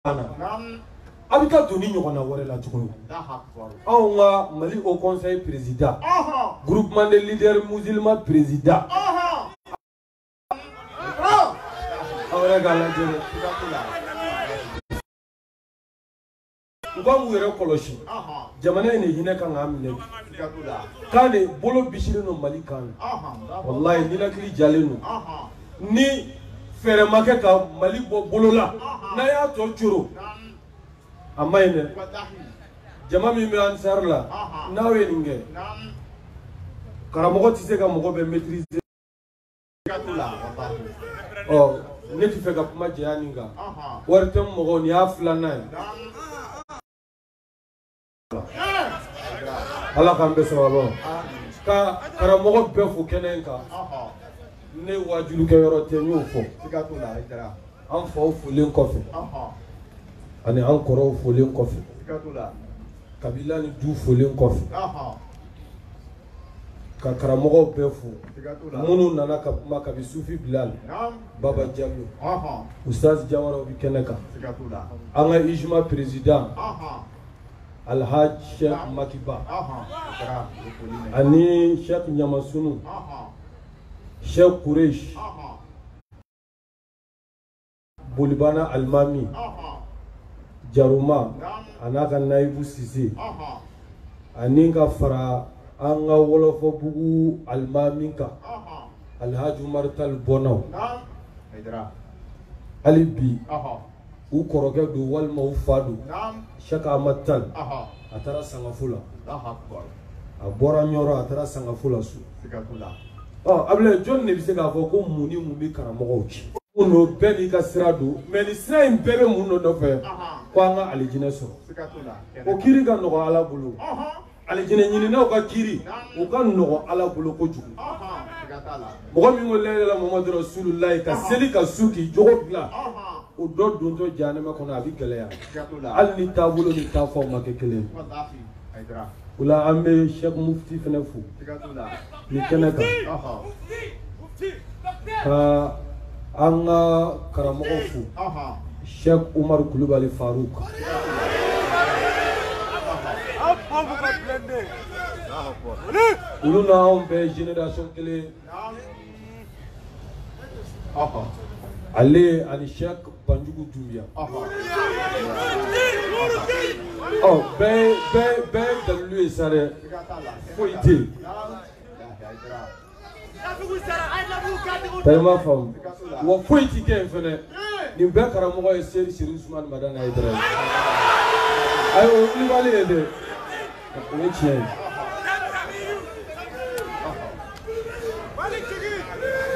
Abika doni ɲɔgɔnna wɛrɛ la tuguni. Anw ka Mali Haut Conseil président, groupement des leaders musulmans président. Aw yɛrɛ k'a lajɛ dɛ. U ka m'u yɛrɛ kɔlɔsi. Jamana in de hinɛ kan k'a minɛ. Kan de bolo bisilen don Mali kan na. Wallahi ninakili jalen don. Ni fɛrɛ ma kɛ ka Mali bɔ bolo la, n'a y'a tɔ coro. A ma ɲi dɛ. Jama min bɛ Ansar la, n'aw ye nin kɛ, karamɔgɔ tɛ se ka mɔgɔ bɛɛ maîtriser. Ne tɛ fɛ ka kuma jɛya nin kan. Wari tɛ mɔgɔw, nin y'a filanan ye. Ala k'an bɛ sababa. Ka karamɔgɔ bɛɛ fo kɛnɛ in kan. Ne wajulukɛ yɔrɔ tɛ, n y'o fɔ. An faw folen kɔfɛ. Ani an kɔrɔw folen kɔfɛ. Kabila ni du folen kɔfɛ. Ka karamɔgɔw bɛɛ fo. Minnu nana ka kuma kabi Sufi Bilal, Baba Diallo, Ustaz Jawara bi kɛnɛ kan. An ka IJMA président Alhaji Sheikh Makiba ani Sheikh Nyamasunu, Sheikh Kureish, Bolibana Almami, Jaruma, anaka Naibu Sisi, ani ka fara an ka Wolofɔ bugu Almami kan, Alhaji Umar Tal Bonaw, hali bi u kɔrɔkɛ don walima u fa don, Sheikh Ahmad Tal, a taara Sangafo la, a bɔra Ɲɔrɔ a taara Sangafo la su. Ablaye jɔn de bɛ se k'a fɔ ko mun ni mun bɛ karamɔgɔw ci? Mun n'o bɛɛ n'i ka sira don, mais ni sira in bɛɛ bɛ mun dɔ nɔfɛ ko an ka alijinɛ sɔrɔ. O kiiri ka nɔgɔ Ala bolo. Alijinɛ ɲininaw ka kiiri o ka nɔgɔ Ala bolo kojugu. Mɔgɔ min ko la ilaha illallah Muhammadu Rasulullah ka seli ka su k'i jogo dilan, o dɔ dontɔ jahanama kɔnɔ a bɛ gɛlɛya. Hali ni taabolo ni taafaw ma kɛ kelen ye. O la an bɛ Sheikh Mufti fana fo ni kɛnɛ kan, ka an ka karamɔgɔ fo Sheikh Umar Kulubali Faruk, olu n'anw bɛɛ génération kelen. Ale ani Sheikh Banjugu Dumbiya. Bɛɛ dalilu ye sa dɛ, foyi tɛ yen. Tɛrɛma faamu, wa foyi tɛ kɛ yen fɛnɛ. Nin bɛɛ karamɔgɔ ye Seydi Sirif Usumani Madani Hayidara ye. Ayi o Kulubali ye dɛ, o ye tiɲɛ ye.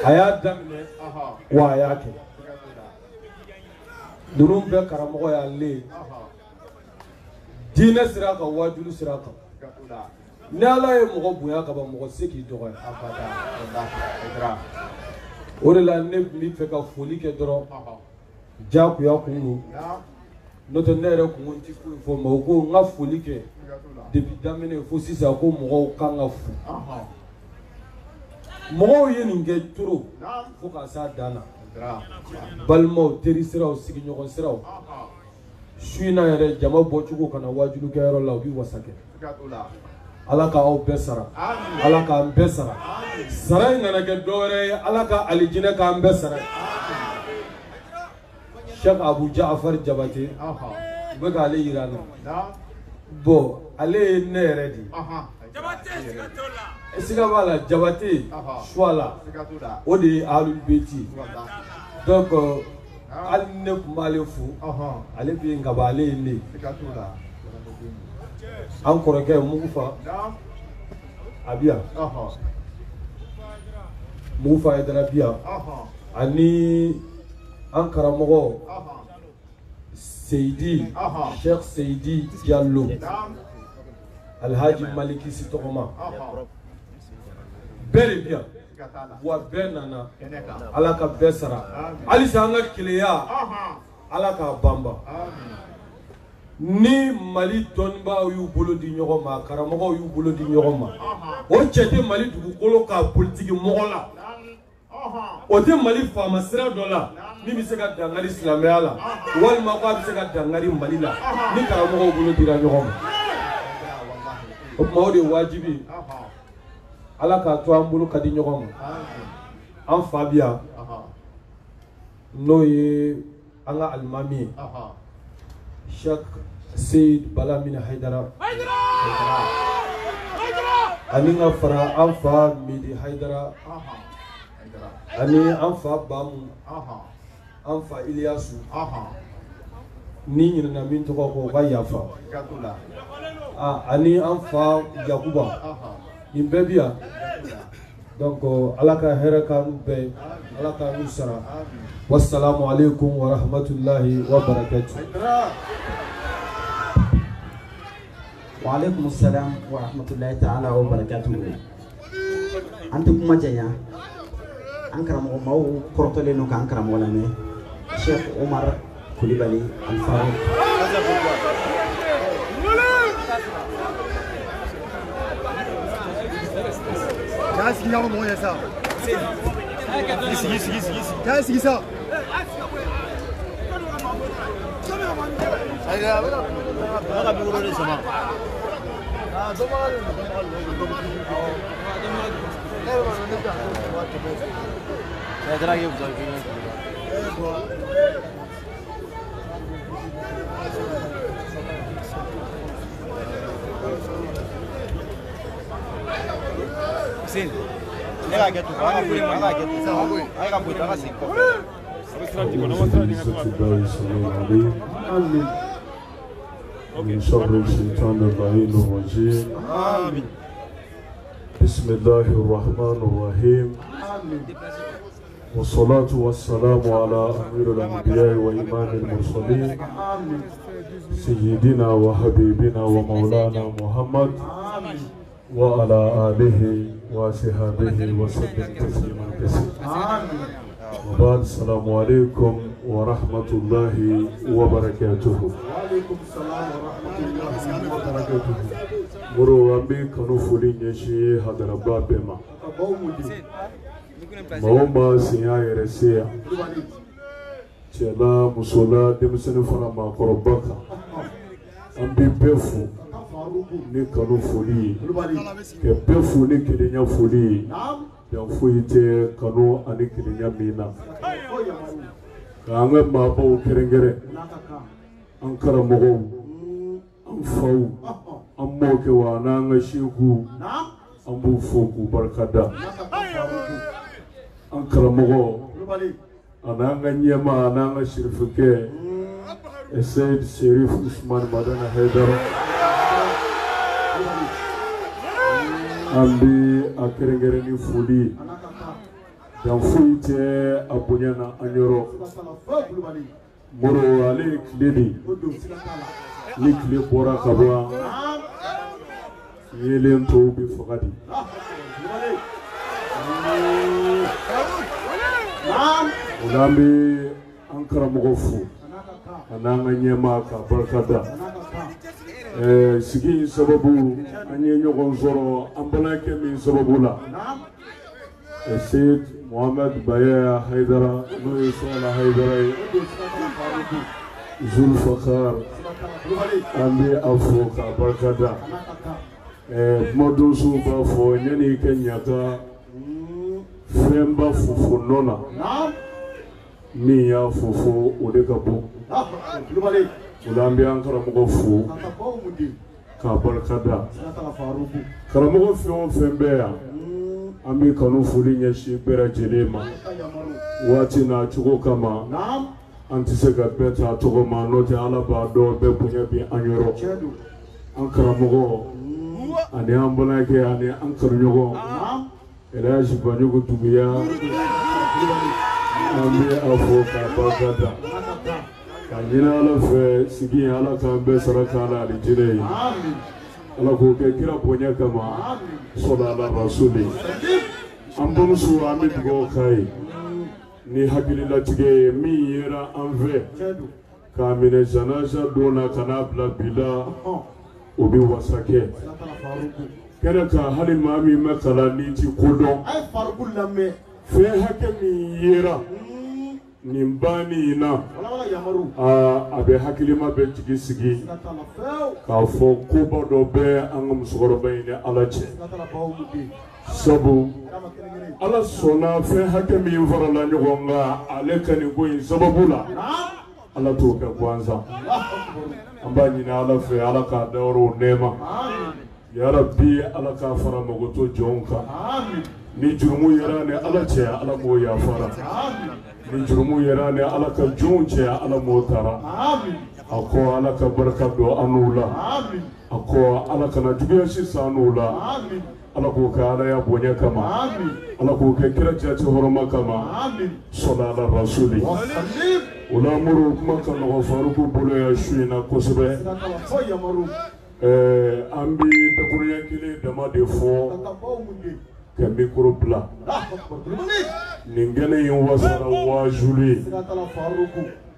A y'a daminɛ wa a y'a kɛ. Ninnu bɛɛ karamɔgɔ y'ale ye. Diinɛ sira kan, wajulu sira kan. Ni Ala ye mɔgɔ bonya ka ban, mɔgɔ se k'i dɔgɔya. O de la ne tun bɛ fɛ ka foli kɛ dɔrɔn, diyagoya kun don. N'o tɛ ne yɛrɛ kun tɛ foyi fɔ, mais u ko n ka foli kɛ depuis daminɛ fo sisan ko mɔgɔw kan ka fo. Mɔgɔw ye nin kɛ trop fo ka s'a dan na. Balimaw, teri siraw, sigiɲɔgɔn siraw. Su in na yɛrɛ jama bɔcogo kana wajulu kɛyɔrɔ la u bɛ wasa kɛ. Ala k'aw bɛɛ sara, Ala k'an bɛɛ sara. Sara in nana kɛ dɔwɛrɛ ye, Ala ka alijinɛ k'an bɛɛ sara. Sheikh Abu Ja'far Jabate u bɛ k'ale yira n na. Bon ale ye ne yɛrɛ de ye. Siga b'a la, Jabate choix la o de ye Ahlul Beyti. Donc hali ne tun b'ale fo, ale bɛ yen ka ban, ale ye ne. An kɔrɔkɛ Mugufa Abiya, Mugufa Hayidara Biya, ani an karamɔgɔ Seydi Sheikh Seydi Diallo, Alhaji Maliki si tɔgɔma, bɛɛ de biya wa bɛɛ nana. Ala ka bɛɛ sara. Halisa an ka keleya Ala k'a banba. Ni Mali dɔnnibaaw y'u bolo di ɲɔgɔn ma, karamɔgɔw y'u bolo di ɲɔgɔn ma, o cɛ tɛ Mali dugukolo ka politiki mɔgɔ la. o tɛ Mali faama sira dɔ la min bɛ se ka dangari silamɛya la walima ko a bɛ se ka dangari Mali la ni karamɔgɔw bolo dira ɲɔgɔn ma o tuma o de ye wajibi Ala k'a to an bolo ka di ɲɔgɔn ma an fa bi yan n'o ye an ka alimami ye Sheikh Seyid Bala Mina Haidara ani ka fara an fa Midi Haidara ani an fa Bamu an fa Iliyasu ni ɲinɛna min tɔgɔ kɔ o ka yafa ani an fa Yakuba nin bɛɛ bi yan donc Ala ka hɛrɛ k'an bɛɛ Ala k'an sara wassalamu alaikum wa rahmatullahi wa barakatuh. Wa alaikum assalam wa rahmatullahi ta'ala wa barakatuh. Antum kuma janya an karamɔgɔ maaw kɔrɔtɔlen don k'an karamɔgɔ lamɛn Sheikh Umar Kulibali Al-Farouq. Qu'est-ce qu'il y a au moins ça? Ici. Qu'est-ce qu'il y a? Sim. Ela quer tu, ela quer tu, ela quer tu, assim. من شر الشيطان اللعين الرجيم آمين بسم الله الرحمن الرحيم آمين والصلاة والسلام على أمير الأنبياء وإمام المرسلين آمين سيدنا وحبيبنا ومولانا محمد آمين وعلى آله وصحبه وسلم تسليما كثيرا وبعد السلام عليكم ورحمة الله وبركاته. وعليكم السلام ورحمة الله وبركاته. مرو أمي كانوا فولين يشي هذا الباب بما. ما سيا يرسيا. تلا مسولا دمسنا فنا ما كربكا. أمي بيفو. ni kanu foli ke bɛɛ fo ni kelenya foli yan foyi tɛ kanu ani kelenya min na k'an ka maabaw kɛrɛnkɛrɛn an karamɔgɔw an faw an mɔkɛ wa n'an ka seku an b'u fo k'u barikada an karamɔgɔ an'an ka ɲɛma an'an ka sirifikɛ Seyid Sherif Usman Madana Haidara Ambi akerengere foli dan foyi tɛ a bonya na an yɔrɔ moro ale tile de ni tile bɔra ka bɔ yelen tɔw bɛ faga de o la an bɛ an karamɔgɔ fo a n'an ka ɲɛmaa ka barika da sigi in sababu an ye ɲɔgɔn sɔrɔ an balimakɛ min sababu la Seyid Mohamed Baya Haidara n'o ye Sɔgɔla Haidara ye Zulfakar an bɛ a fo k'a barika da kumadonso b'a fɔ yanni i ka ɲaga fɛnba fofo nɔ na min y'a fofo o de ka bon o la an bɛ an karamɔgɔ fo k'a barika da karamɔgɔ fɛn o fɛn bɛ yan an bɛ kanu foli ɲɛsin bɛɛ lajɛlen ma waati n'a cogo kama an tɛ se ka bɛɛ ta tɔgɔ ma n'o tɛ ala b'a dɔn bɛɛ bonya bɛ an yɔrɔ an karamɔgɔ ani an balimakɛ ani an kanuɲɔgɔn Elhaji Banjugu Dunbiya an bɛ a fo k'a barika da ka ɲini ala fɛ sigi ala k'an bɛɛ sara k'ala alijinɛ ye ala k'o kɛ kira bonya kama sɔlala rasuli an bamuso an bɛ dugawu k'a ye ni hakililatigɛ ye min yera an fɛ k'a minɛ janaza don na ka n'a bila bi la o bɛ wasa kɛ kɛnɛ kan hali maa min ma kalan n'i ti kodɔn fe hakemi yera nimbani ina abe hakilima be jigi sigi ka fo kuba do be an musoro bayne alache sabu ala sona fe hakemi farala nyogonga alekani goyin sababula ala to ka kwanza ambani na ala fe ala ka dawro nema ya rabbi ala ka fara magoto jonka ni jurumu yarane ala ce ala mo ya fara ni jurumu yarane ala ka jonce ala mo tara ako ala ka barka do anula ako ala kana jubiya shi sanula ala ko ka ala ya bonya kama ala ko ka kira jace horoma kama sallallahu rasuli wala muru kuma kan no faruku bolo ya shuina kosbe ambi takuriya kile dama defo ka micro bla ningene yin wasara wajuli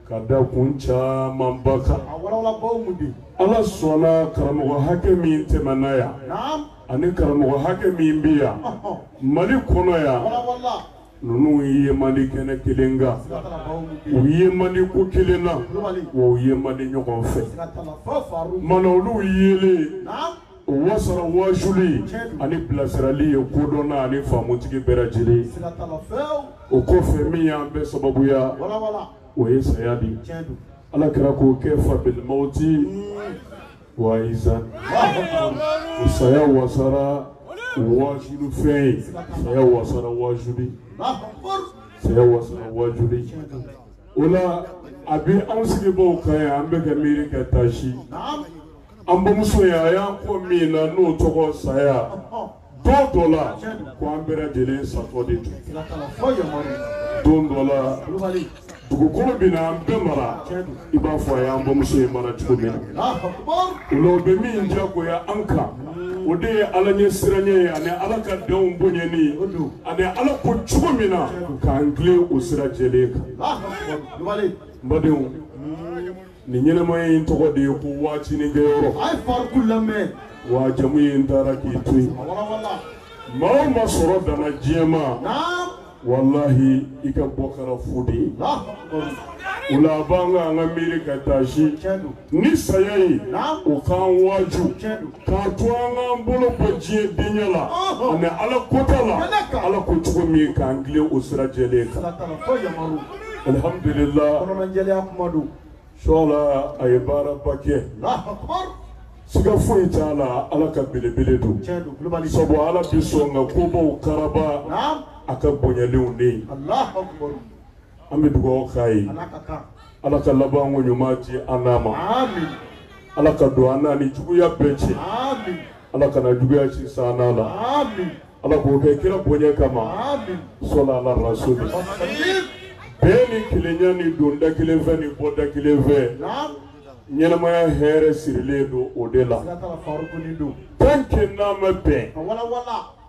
kada kuncha mambaka ala sona karamogo hake min temanaya ani karamogo hake min biya mali kono ya nunu ye mali kene kilenga uye mali ko kilena wo ye mali nyogon fe mana olu yele wasara wajuli ani blasirali ye kodona ani famutigi berajili o ko fe mi ya be sababu ya o ye sayadi ala kira ko kefa bil mauti wa izan saya wasara wajulu fe saya wasara wajuli saya wasara wajuli ola abi ansigi bo kaya ambe ka miri ka tashi amba muso ya ko mina no togo saya $2 ko ambera dele satodi $2 dugukolo bina ambe mara iba fo ya amba muso ya mara chukumi ulo be min jago ya anka ode ala nye siranye ane ala ka dawn bonyeni ane ala ko chugumina ka angle usira jeleka mbadeu ni nyene moy togo de ko wati ni ngeyoro ay far kullame wa jamu yin taraki tuy ma ma soro dana jema wallahi ika bokara fudi ula banga ngamiri katashi ni sayai o kan waju ka tuanga mbolo bojie dinyala ane ala kotala ala ko chugumi ka angle usira jeleka alhamdulillah kono njele akumadu shola ay bara bakke siga foi tala ala ka belebele do sobo ala bisonga kubo karaba aka bonyalew ne Allahu akbar ambe dugo kai ala ka labango nyumati anama amin ala ka do anani jugu ya beche amin ala ka na jugu ya shi sanala amin ala ko ke kira bonye kama amin sallallahu alaihi wasallam beni kilenyani donda kileveni boda kileve nyenamaya here sirledo odela tanke na mabe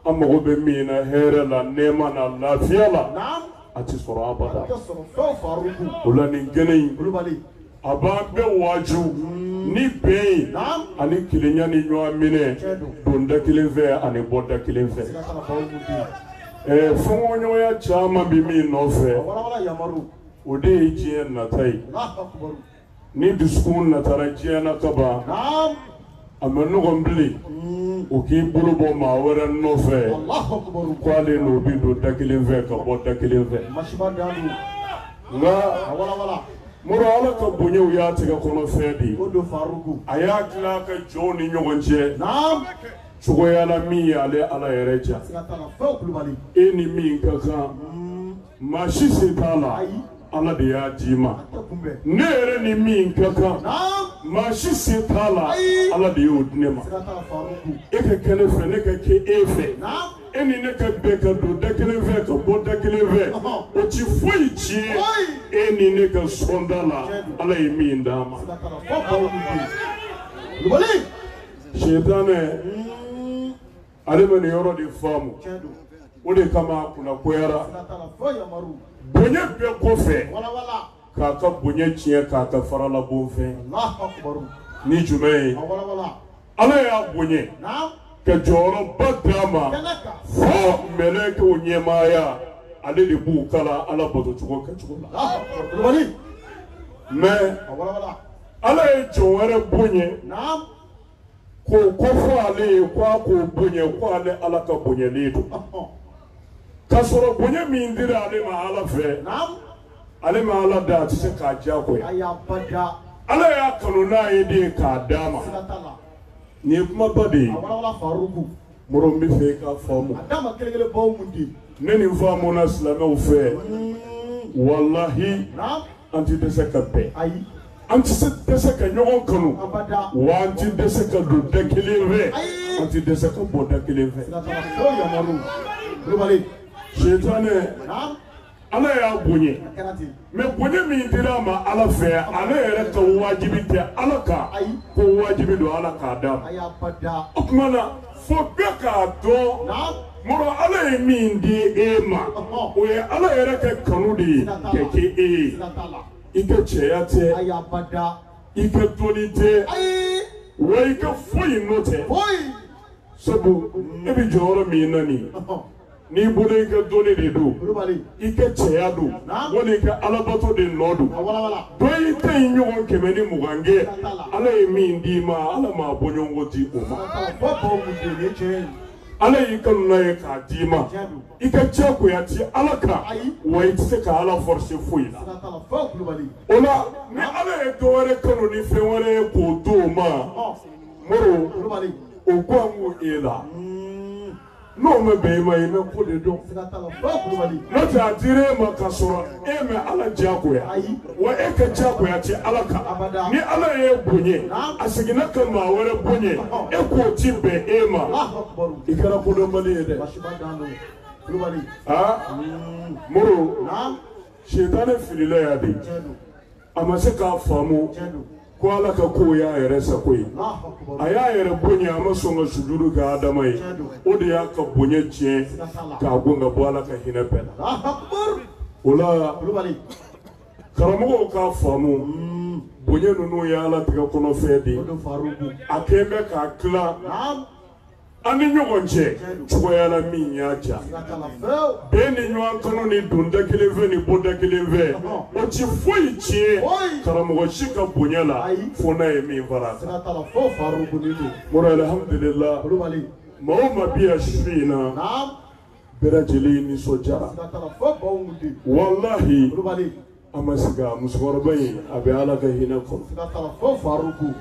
amago be mina here la nema na lafiya la ati soro abada ola ni gene abambe waju ni be ani kilenyani nyo amine donda kileve ani boda kileve fongonyo ya chama bimi nofe ode jie natai ni duskun natara jie nakaba amanu gombli oki bulubo ma wara nofe kwale no bindo dakileve ka bo dakileve nga muro ala ka bunyo ya tiga kono fedi aya kila ka joni nyogonje chugoya la mi ale ala yereja eni mi kaka mashi setala ala de ya jima nere ni mi kaka mashi setala ala de yodnema eke kele fe ne ke efe eni ne ka beka do dakeleve ka bo dakeleve o ti foi chi eni ne ka sondala ala yemi ndama shetane alema ni yoro di famu ode kama kuna kwera bonye be kofe kaka bonye chie kaka farala bonfe ni jume ala ya bonye ka joro badama fo meleke onyemaya ale de b'u kala ala bato cogo kɛcogo la mais ala ye jɔn wɛrɛ bonya k'o kɔfɔ ale ye k'a k'o bonya ko ale ala ka bonyalen don k'a sɔrɔ bonya min dira ale ma ala fɛ ale ma ala da a tɛ se k'a diyagoya ala y'a kanu n'a ye de k'a d'a ma nin ye kumaba de ye mɔrɔ n bɛ fɛ i k'a faamu ne nin faamuna silamɛw fɛ walahi an ti dɛsɛ ka bɛn an ti dɛsɛ ka ɲɔgɔn kanu wa an ti dɛsɛ ka don da kelen fɛ an ti dɛsɛ ka bɔ da kelen fɛ setanɛ ala y'a bonya mais bonya min dira ma ala fɛ ale yɛrɛ ka wajibi tɛ ala kan ko wajibi don ala k'a d'a ma o tuma na fo bɛɛ k'a dɔn mɔrɔ ala ye min di e ma o ye ala yɛrɛ ka kanu de ye kɛ kɛ e ye i ka cɛya tɛ i ka dɔnni tɛ wa i ka foyi nɔ tɛ sabu e bɛ jɔyɔrɔ min na nin n'i bolo i ka dɔnni de don i ka cɛya don wali i ka alabato de nɔ don dɔ i tɛ yen ɲɔgɔn 120 kɛ ala ye min d'i ma ala m'a bɔ ɲɔgɔn di o ma ala y'i kanu n'a ye k'a d'i ma i ka diyagoya ti ala kan wa i tɛ se ka ala forcer foyi la o la ni ala ye dɔ wɛrɛ kanu ni fɛn wɛrɛ ye k'o d'o ma mɔrɔ o kɔn k'o e la n'o ma bɛn i ma i bɛ ko de dɔn n'o tɛ a dira e ma k'a sɔrɔ e mɛ ala diyagoya wa e ka diyagoya ti ala kan ni ala ye bonya a seginna ka maa wɛrɛ bonya e k'o ti bɛn e ma i kɛra kodɔnbali ye dɛ moro setanɛ filila ya de a ma se k'a faamu ko ala ka kow y'a yɛrɛ sago ye a y'a yɛrɛ bonya a ma sɔn ka sujudu kɛ adama ye o de y'a ka bonya tiɲɛ k'a gon ka bɔ ala ka hinɛ bɛɛ la o la karamɔgɔw k'a faamu bonya ninnu ye ala tigɛ kɔnɔfɛn de ye a kɛn bɛ k'a tila an ni ɲɔgɔn cɛ cogoya la min y'a ja bɛɛ ni ɲɔgɔn kanu ni don da kelen fɛ ni bɔ da kelen fɛ o ti foyi tiɲɛ karamɔgɔ si ka bonya la fo n'a ye min fara a kan mɔrɔ alhamdulillah maa o maa bi yan su in na bɛɛ lajɛlen nisɔndiyara walahi a ma se ka musokɔrɔba in a bɛ ala ka hinɛ kɔnɔ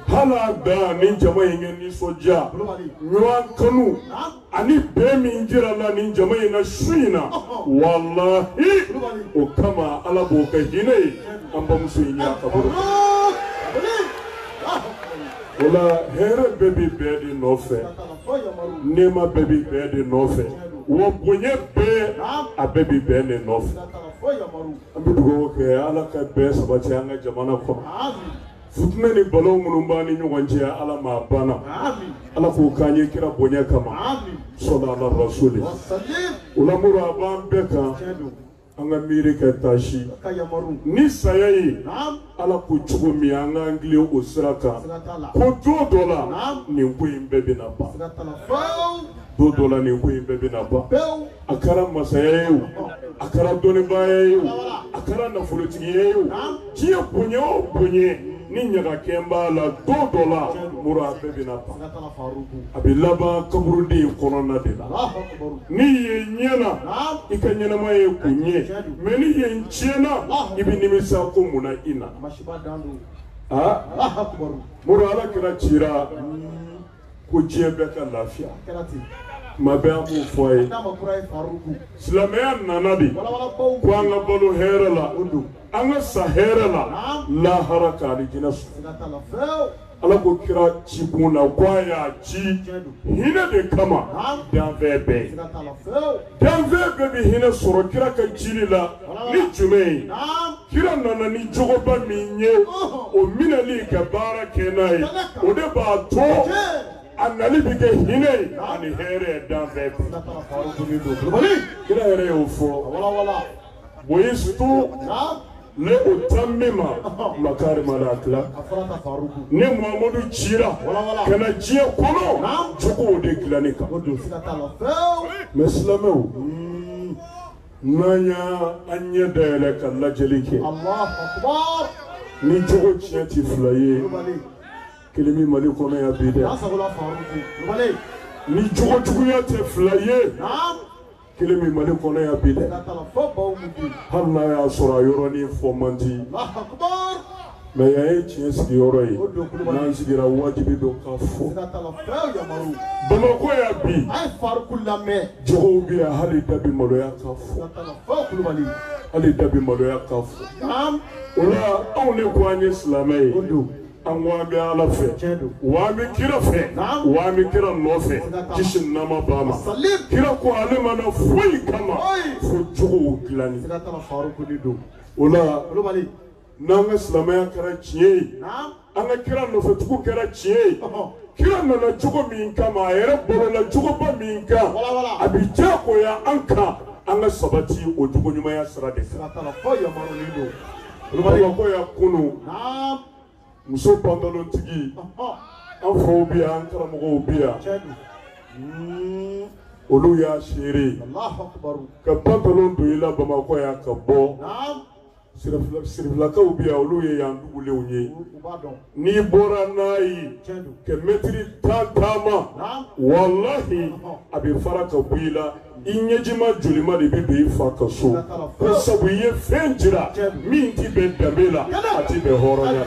hali a dan nin jama in kɛ nisɔndiya ɲɔgɔn kanu ani bɛɛ min jira la nin jama in na su in na walahi o kama ala b'o kɛ hinɛ ye an bamuso in y'a ka bolo o la hɛrɛ bɛɛ bi bɛɛ de nɔfɛ nɛɛma bɛɛ bi bɛɛ de nɔfɛ wa bonya bɛɛ a bɛɛ bi bɛɛ de nɔfɛ an bɛ dugawu kɛ ala ka bɛɛ sabati an ka jamana kɔnɔ fitinɛ ni balaw minnu b'an ni ɲɔgɔn cɛ ala m'a banna ala k'o k'an ye kira bonya kama sɔli ala rasuli o la muru a b'an bɛɛ kan an ka miiri kɛ taasi ni saya ye ala ko cogo min an k'an tilen o sira kan ko don dɔ la nin ko in bɛɛ bɛna ban don dɔ la nin ko in bɛɛ bɛna ban a kɛra masaya ye o a kɛra dɔnnibaya ye o a kɛra nafolotigiya ye o diɲɛ bonya o bonya ni ɲagakɛn b'a la don dɔ la muru a bɛɛ bɛna ban a bɛ laban kaburuden kɔnɔna de la ni yen ɲɛna i ka ɲɛnama ye ko ɲɛ mɛ ni yen tiɲɛna i bɛ nimisa ko munna i na muru ala kɛra cira ko diɲɛ bɛɛ ka lafiya tuma bɛɛ an b'o fɔ a ye silamɛya nana de ko an ka balo hɛrɛ la an ka sa hɛrɛ la lahara ka alijinɛ sɔrɔ ala ko kira ci kun na ko a y'a ci hinɛ de kama danfɛn bɛɛ danfɛn bɛɛ bɛ hinɛ sɔrɔ kira ka cili la ni jumɛn ye kira nana ni jogoba min ye o minɛli ka baara kɛ n'a ye o de b'a to a nali bɛ kɛ hinɛ ye ani hɛrɛ danfɛn bɛɛ kira yɛrɛ y'o fɔ boyistu le utammima makarima al-akhlaq ni Muhammadu cira kana diɲɛ kɔnɔ jogow de dilanni kan mais silamɛw Nanya anya dele kala jelike. Allah Akbar. Ni jogo tienti flaye. Kelemi mali kono ya bide. Asagula faruku. Ni jogo ya te flaye. Naam. Kelemi mali kono ya bide. Halla ya sura yoroni fomandi. Allah Akbar. Mais il y a un qui est yoroi. Nansi dira wajibi do kafo. Bamako ya bi. Ay farku lame. Jogo bi hali dabi malo ya kafo. Hali dabi malo ya kafo. Naam. Ola on est quoi en islamé? An wa bi ala fe. Wa mi kira fe. Wa mi kira no fe. Kishin nama bama. Kira ko ale mana foi kama. Fo jogo glani. Ola Nanga silamaya kɛra tiɲɛ ye an ka kira nɔfɛ tugu kɛra tiɲɛ ye kira nana cogo min kama a yɛrɛ balola cogoba min kan a bi diyagoya an kan an ka sabati o jogo ɲumanya sira de kan Bamakɔ ya kunu muso pantalontigi an faw bi yan an karamɔgɔw bi yan olu y'a seere ka pantalon don i la Bamakɔ ya ka bɔ Siriflakaw bi yan olu ye yan dugulenw ye n'i bɔra n'a ye ka mɛtiri 10 taama walahi a bɛ fara ka bɔ i la i ɲɛjima jolima de bɛ don i fa ka so ko sabu i ye fɛn jira min ti bɛn danbe la a ti bɛn hɔrɔnya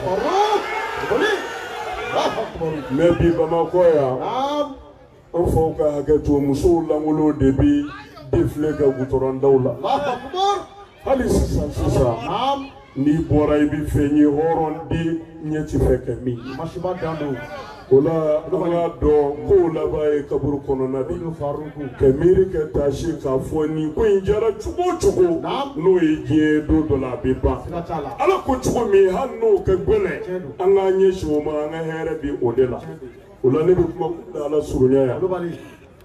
mais bi Bamakɔ yan an faw ka hakɛ to musow lankolon de bɛ défilé kɛ goudron-daw la hali sisan n'i bɔra i bɛ fɛn ye hɔrɔn den ɲɛ ti fɛ kɛ min o la an k'a dɔn kow laban ye kaburu kɔnɔna de ka miiri kɛ taasi k'a fɔ nin ko in jara cogo o cogo n'o ye diɲɛ don dɔ la a bɛ ban ala ko cogo min hali n'o ka gɛlɛn an k'an ɲɛsin o ma an ka hɛrɛ bi o de la o la ne bɛ kuma kun ala surunya yan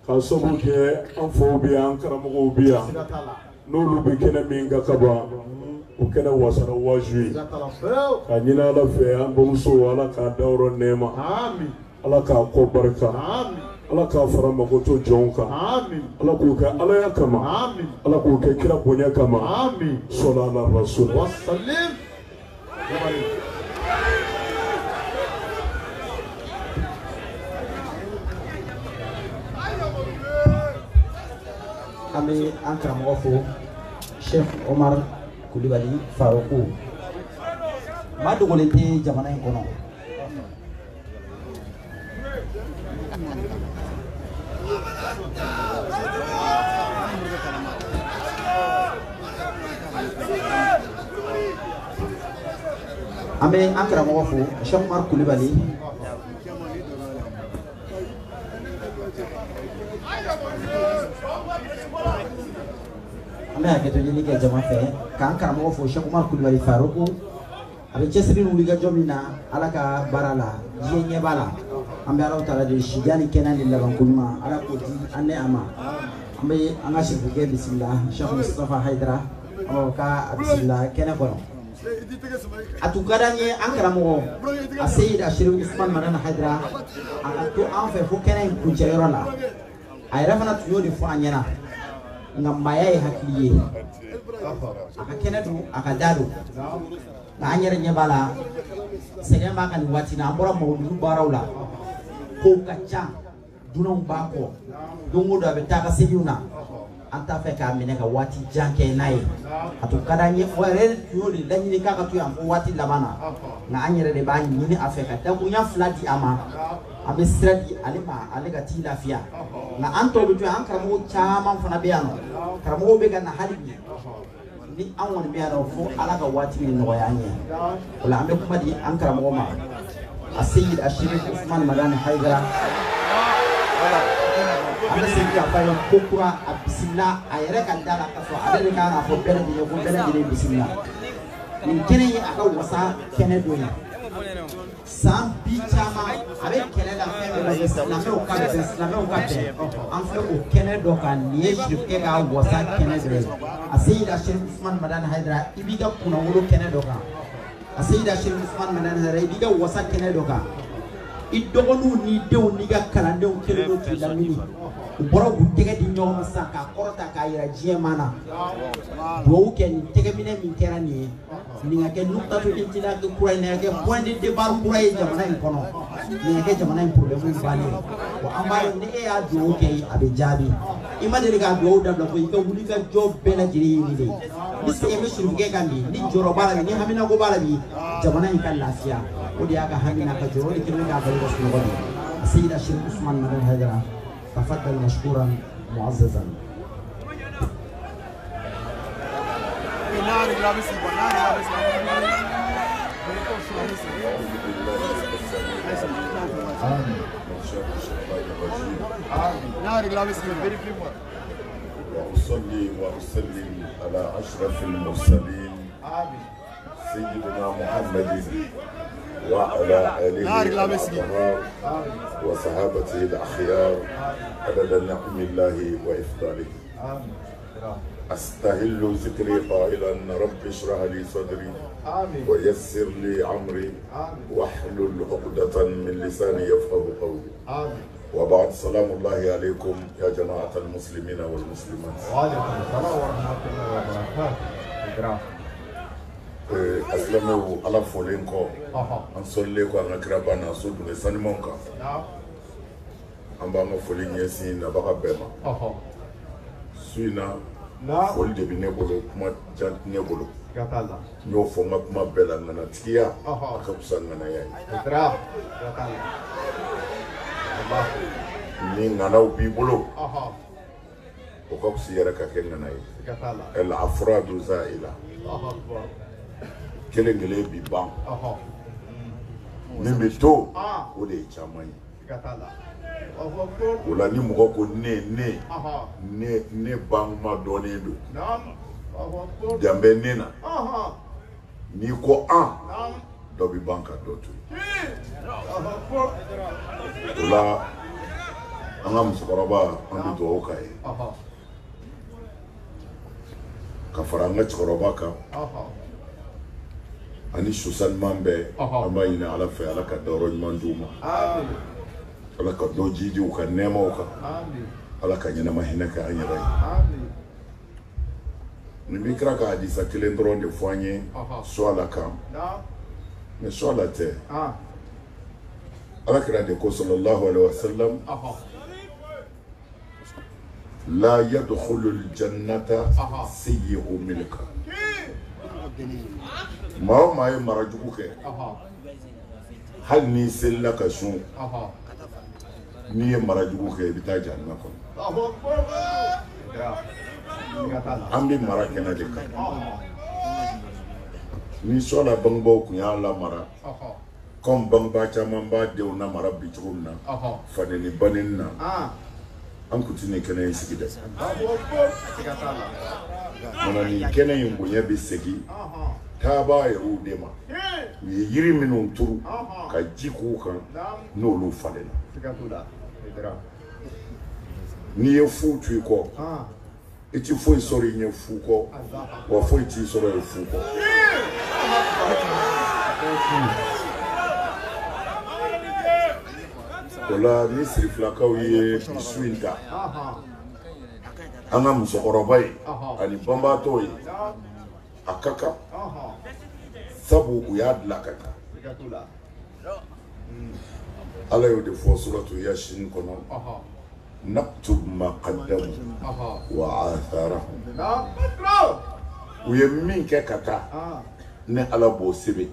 k'a sabu kɛ an faw bɛ yan an karamɔgɔw bɛ yan n'olu bɛ kɛnɛ min ka kaban o kɛnɛ wasara waaju ye ka ɲini ala fɛ an bamuso ala k'a dayɔrɔ nɛɛma ala k'a kɔ barika ala k'a fara makoto jɔnw kan ala k'o kɛ alaya kama ala k'o kɛ kira bonya kama sɔla ala rasul an bɛ an karamɔgɔ fo Sheikh Omar Kulibali Faruku maa dogolen tɛ jamana in kɔnɔ an bɛ an karamɔgɔ fo Sheikh Omar Kulibali an bɛ hakɛto ɲini kɛ jama fɛ k'an karamɔgɔ fo Sheikh Omar Kulibali Faruku a bɛ cɛsiri ni wulikajɔ min na ala ka baara la diɲɛ ɲɛ b'a la an bɛ Alahu Taala de sidiya ni kɛnɛya ni labanko ɲuman ala k'o di an ni a ma an bɛ an ka sirifukɛ bisimila Sheikh Mustafa Haidara an b'a fɔ k'a bisimila kɛnɛ kɔnɔ a tun ka d'an ye an karamɔgɔ a Seyid Ashirif Usman Madani Haidara a ka to an fɛ fo kɛnɛ in kuncɛyɔrɔ la a yɛrɛ fana tun y'o de fɔ an ɲɛna nka maaya ye hakili ye a ka kɛnɛ don a ka da don nka an yɛrɛ ɲɛ b'a la sɛgɛn b'a kan nin waati na an bɔra mawuludu baaraw la kow ka ca dunanw b'a kɔ don o don a bɛ taa ka seginw na an t'a fɛ k'a minɛ ka waati jan kɛ n'a ye a tun ka d'an ye o yɛrɛ tun y'o de laɲini k'a ka to yan fo waati laban na nka an yɛrɛ de b'a ɲini a fɛ ka dakuruɲa 2 di a ma an bɛ sira di ale ma ale ka t'i lafiya nka an tɔw bɛ to yan an karamɔgɔ caman fana bɛ yan nɔ karamɔgɔw bɛ ka na hali bi ni an kɔni bɛ yan nɔ fo ala ka waati min nɔgɔya an ye o la an bɛ kuma di an karamɔgɔ ma a Seyid Ashirif Usman Madani Haidara an bɛ segin k'a fɔ a ye ko kura a bisimila a yɛrɛ ka da la ka fɔ ale de kan k'a fɔ bɛɛ lajɛlen ko bɛɛ lajɛlen bisimila nin kɛnɛ ye a ka wasa kɛnɛ don ye san bi caman a bɛ kɛlɛ la fɛn bɛɛ lajɛ silamɛw ka bɛn silamɛw ka bɛn an filɛ o kɛnɛ dɔ kan nin ye sirifukɛ ka wasa kɛnɛ dɔ ye a Seyid Ashirif Usman Madani Haidara i b'i ka kunnawolo kɛnɛ dɔ kan a Seyid Ashirif Usman Madani Haidara i b'i ka wasa kɛnɛ dɔ kan i dɔgɔninw ni denw n'i ka kalandenw kelen do k'i lamini u bɔra k'u tɛgɛ di ɲɔgɔn ma sisan k'a kɔrɔta k'a yira diɲɛman na duwawu kɛ nin tɛgɛminɛ min kɛra nin ye nin ka kɛ nukutatu intilaki kura ye nin ka kɛ point de départ kura ye jamana in kɔnɔ nin ka kɛ jamana in problème bannen wa an b'a dɔn ni e y'a duwawu kɛ a bɛ jaabi i ma deli k'a duwawu dabila ko i ka wuli ka jɔ bɛɛ lajɛlen ɲini de ni sɛgɛn bɛ surukɛ kan bi ni jɔrɔ b'a la bi ni haminako b'a la bi jamana in ka lafiya o de y'a ka hami n'a ka jɔrɔ o de kelen k'a bali ka sunɔgɔ de Seyida Sheikh Ousmane Nourel Haidara تفضل مشكورا معززا وأصلي وأسلم على أشرف المرسلين سيدنا محمد وعلى آله الأطهار وصحابته الأخيار عدد نعم الله وإفضاله أستهل ذكري قائلا رب اشرح لي صدري ويسر لي أمري واحلل عقدة من لساني يفقه قولي وبعد سلام الله عليكم يا جماعة المسلمين والمسلمات. وعليكم السلام ورحمة الله وبركاته. Aslamu ala folen ko an solle ko an kira bana so dun sanimon ka an ba ma folin yesin na baka bema suina fol de bi ne bolo kuma jant ne bolo gatalla nyo fo ma kuma bela ngana tiya ka kusan ngana yayi gatalla Allah ni ngana ubi bolo o ko kusi yara ka ken ngana yayi gatalla el afradu zaila kelen gele bi ban min bɛ to o de ye caman ye o la ni mɔgɔ ko ne bankuma dɔnnen don dan bɛ ne na n'i ko an dɔ bɛ ban ka dɔ to o la an ka musokɔrɔba an bɛ dugawu k'a ye ka fara an ka cɛkɔrɔba kan ani susanman bɛɛ an b'a ɲini ala fɛ ala ka dayɔrɔ ɲuman d'u ma ala ka dɔ jidi u ka nɛɛmaw kan ala ka ɲɛnama hinɛ kɛ an yɛrɛ ye nin bɛ kira ka hadisa kelen dɔrɔn de fɔ an ye so ala kan mɛ so ala tɛ ala kira de ko sallallahu alaihi wasallam la yadkhulu aljannata sayyi'u milka maa o maa ye mara jugu kɛ hali n'i selila ka sun n'i ye mara jugu kɛ i bɛ taa jahanama kɔnɔ an bɛ mara kɛnɛ de kan ni sɔɔla bangebaaw tun y'a lamara comme bangebaa caman b'a denw lamara bi cogo min na faneni baneni na an kun tɛ nin kɛnɛ in sigi dɛ mana nin kɛnɛ in bonya bɛ segin taabaa yɛrɛw de ma u ye yiri minnu turu ka ji k'u kan n'olu falenna n'i ye fu to i kɔ i ti foyi sɔrɔ i ɲɛ fu kɔ wa foyi t'i sɔrɔ i fu kɔ o la ni sirifilakaw ye su in ta an ka musokɔrɔba ye ani banbaatɔ ye a ka kan sabu u y'a dilan ka taa ala y'o de fɔ suratu yasin kɔnɔ naktub ma qaddamu wa atharahum u ye min kɛ ka taa ne ala b'o sɛbɛn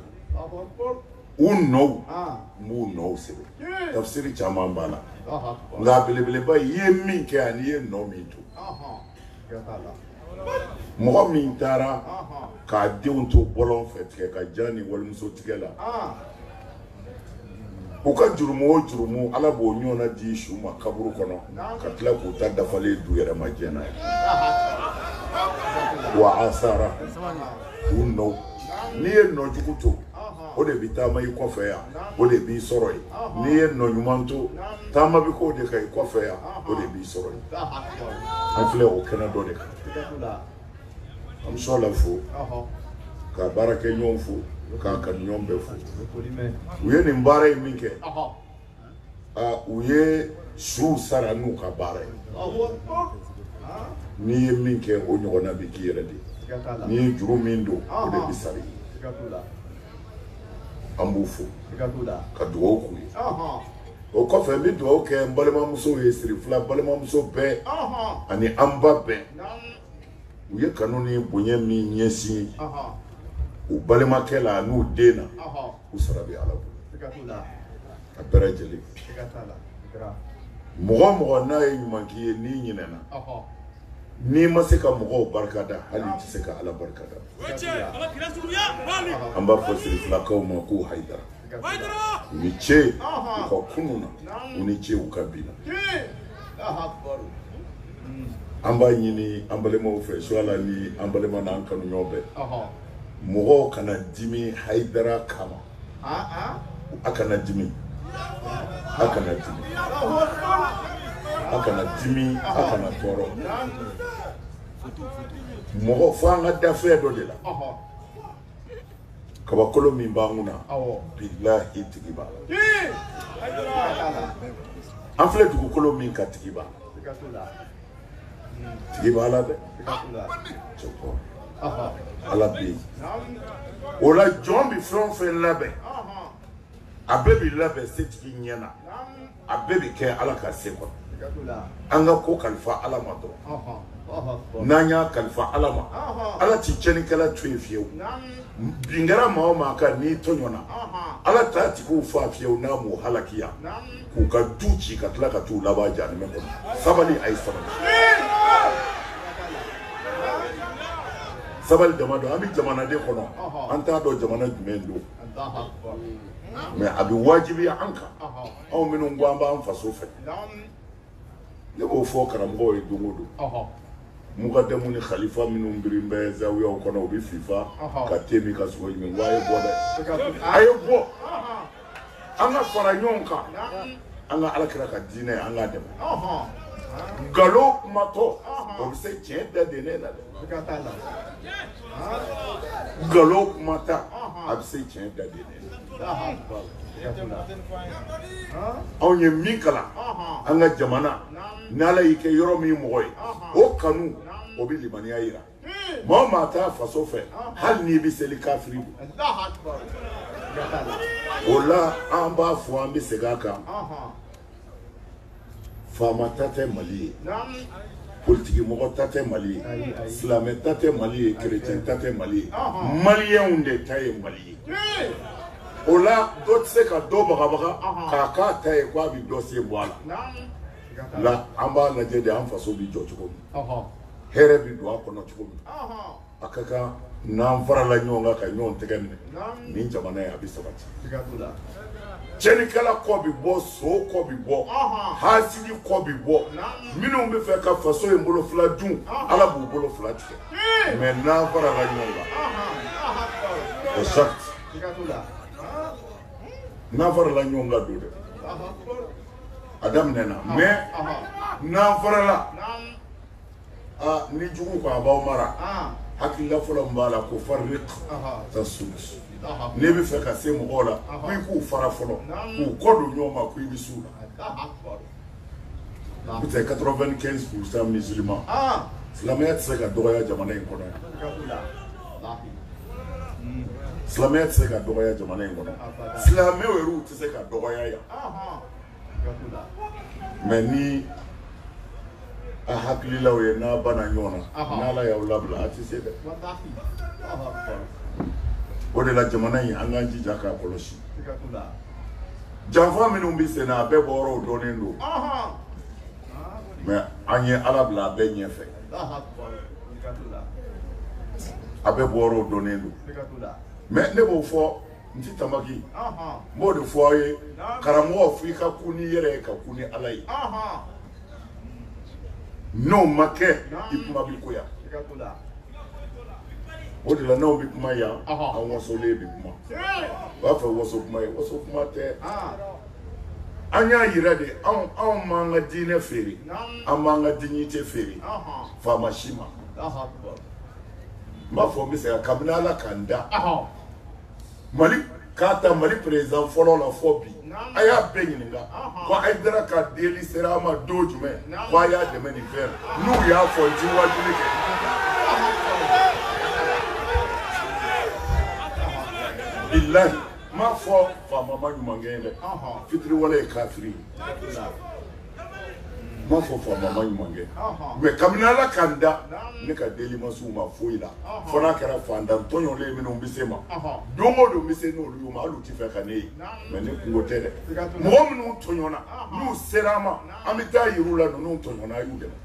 u nɔw n b'u nɔw sɛbɛn tafsiri caman b'a la nka belebeleba i ye min kɛ ani i ye nɔ min to mɔgɔ min taara k'a denw to bɔlɔn fɛ tigɛ ka ja ni walimuso tigɛ la u ka jurumu o jurumu ala b'o ɲɔgɔnna di su ma kaburu kɔnɔ ka tila k'u ta dafalen du yɛrɛ ma diɲɛ na ye wa asara u nɔ n'i ye nɔ jugu to o de bɛ taama i kɔfɛ yan o de b'i sɔrɔ yen n'i ye nɔ ɲuman to taama bɛ k'o de kan i kɔfɛ yan o de b'i sɔrɔ yen an filɛ o kɛnɛ dɔ de kan an bɛ sɔn la fo ka baara kɛ ɲɔgɔn fo k'a kanu ɲɔgɔn bɛɛ fo u ye nin baara in min kɛ u ye su sara n'u ka baara ye n'i ye min kɛ o ɲɔgɔnna bɛ k'i yɛrɛ de n'i ye juru min don o de bɛ sara i ye an b'u fo ka dugawu k'u ye o kɔfɛ n bɛ dugawu kɛ n balimamusow ye siri fila balimamuso bɛɛ ani an ba bɛɛ u ye kanu ni bonya min ɲɛsin u balimakɛ la n'u den na u sara bɛ Ala bolo a bɛɛ lajɛlen mɔgɔ o mɔgɔ n'a ye ɲuman k'i ye n'i ɲinɛna n'i ma se ka mɔgɔw barika da hali i tɛ se ka Ala barika da an b'a fɔ siri filakaw ma k'u Hayidara u ni ce u ka kunu na u ni ce u ka bi na an b'a ɲini an balimaw fɛ suala ni an balima n'an kanuɲɔgɔn bɛɛ mɔgɔw kana dimi Hayidara kama a kana dimi a kana dimi a kana dimi a kana tɔɔrɔ mɔgɔ fo an ka da fɛn dɔ de la kabakolo min b'an kunna bilahi tigi b'a la an filɛ dugukolo min ka tigi b'a la tigi b'a la dɛ Ala bɛ yen o la jɔn bɛ fɛn o fɛn labɛn a bɛɛ bɛ labɛn setigi ɲɛna a bɛɛ bɛ kɛ Ala ka se kɔnɔ an ka ko kalifa Ala ma dɔrɔn n'an y'a kalifa Ala ma Ala tɛ tiɲɛnikɛla to yen fiyewu bin kɛra maa o maa kan n'i tɔɲɔna Ala t'a tigiw faa fiyewu n'a m'u halakiya k'u ka du ci ka tila ka t'u laban jahanɛmɛ kɔnɔ sabali a ye sabali sabali dama don an bɛ jamanaden kɔnɔ an t'a dɔn jamana jumɛn don mais a bɛ wajibiya an kan anw minnu ko an b'an faso fɛ ne b'o fɔ karamɔgɔw ye don o don mukadamu ni khalifa minnu biri bɛ zawiyaw kɔnɔ u bɛ fifa ka te min ka sogo ɲimi wa a ye bɔ dɛ a ye bɔ an ka fara ɲɔgɔn kan an ka Alakira ka diinɛ an k'a dɛmɛ nkalon kumatɔ o bɛ se tiɲɛ da de ne la dɛ nkalon kumata a bɛ se tiɲɛ da de ne la anw ye min kalan an ka jamana n'Ala y'i kɛ yɔrɔ min mɔgɔ ye o kanu o bɛ limaniya yira maa o maa t'a faso fɛ hali n'i bɛ seli kafiri don o la an b'a fɔ an bɛ segin a kan faama ta tɛ Mali ye politiki mɔgɔ ta tɛ Mali ye silamɛ ta tɛ Mali ye kerecɛn ta tɛ Mali ye maliyɛnw de ta ye Mali ye o la dɔ tɛ se ka dɔ bagabaga k'a k'a ta ye k'a bɛ dɔ sen bɔ a la la an b'a lajɛ de an faso bɛ jɔ cogo min hɛrɛ bɛ don a kɔnɔ cogo min a ka kan n'an farala ɲɔgɔn kan ka ɲɔgɔn tɛgɛ minɛ nin jamana ye a bɛ sabati cɛnnikɛla kɔ bɛ bɔ so kɔ bɛ bɔ hasidi kɔ bɛ bɔ minnu bɛ fɛ ka faso in bolo fila dun Ala b'u bolo fila tigɛ mais n'an farala ɲɔgɔn kan o sariti n'an farala ɲɔgɔn kan don dɛ a daminɛna mais n'an farala ni jugu ko a b'aw mara hakilila fɔlɔ min b'a la ko farik tasud ne bɛ fɛ ka se mɔgɔw la ko i k'u fara fɔlɔ k'u kɔ don ɲɔgɔn ma ko i bɛ s'u la peut-être 95% musulmans silamɛya tɛ se ka dɔgɔya jamana in kɔnɔ yan silamɛya tɛ se ka dɔgɔya jamana in kɔnɔ silamɛw yɛrɛ tɛ se ka dɔgɔya yan mais ni a hakililaw ye n'a banna ɲɔgɔn na n'Ala y'aw labila a tɛ se dɛ o de la jamana in an k'an jija k'a kɔlɔsi janfa minnu bɛ sen na a bɛɛ bɔyɔrɔw dɔnnen don mais an ye Ala bila a bɛɛ ɲɛfɛ a bɛɛ bɔyɔrɔw dɔnnen don mais ne b'o fɔ n ti tamaki n b'o de fɔ aw ye karamɔgɔ fo i ka ku ni yɛrɛ ye ka ku ni Ala ye n'o ma kɛ i kuma bɛ ko yan o de la n'aw bɛ kuma yan an wasolen bɛ kuma u b'a fɛ waso kuma ye waso kuma tɛ an y'a yira de anw m'an ka diinɛ feere an b'an ka dignité feere faama si ma n b'a fɔ n bɛ se ka kabini Ala k'an da Mali k'a ta Mali président fɔlɔ la fɔ bi a y'a bɛɛ ɲininka ko Hayidara ka deli sera a ma don jumɛn ko a y'a dɛmɛ nin fɛn n'u y'a fɔ n ti wajuli kɛ bilahi m'a fɔ faama ma ɲumankɛ ye dɛ fitiriwale ye kafiri ye m'a fɔ faama ma ɲumankɛ mais kabini Ala ka n da ne ka deli ma s'u ma foyi la fo n'a kɛra fantan tɔɲɔlen minnu bɛ se ma don o don bɛ se n'olu y'u ma hali u ti fɛ ka ne ye mais ne kungo tɛ dɛ mɔgɔ minnu tɔɲɔna n'u sera an ma an bɛ taa yir'u la ninnu tɔɲɔna a y'u dɛmɛ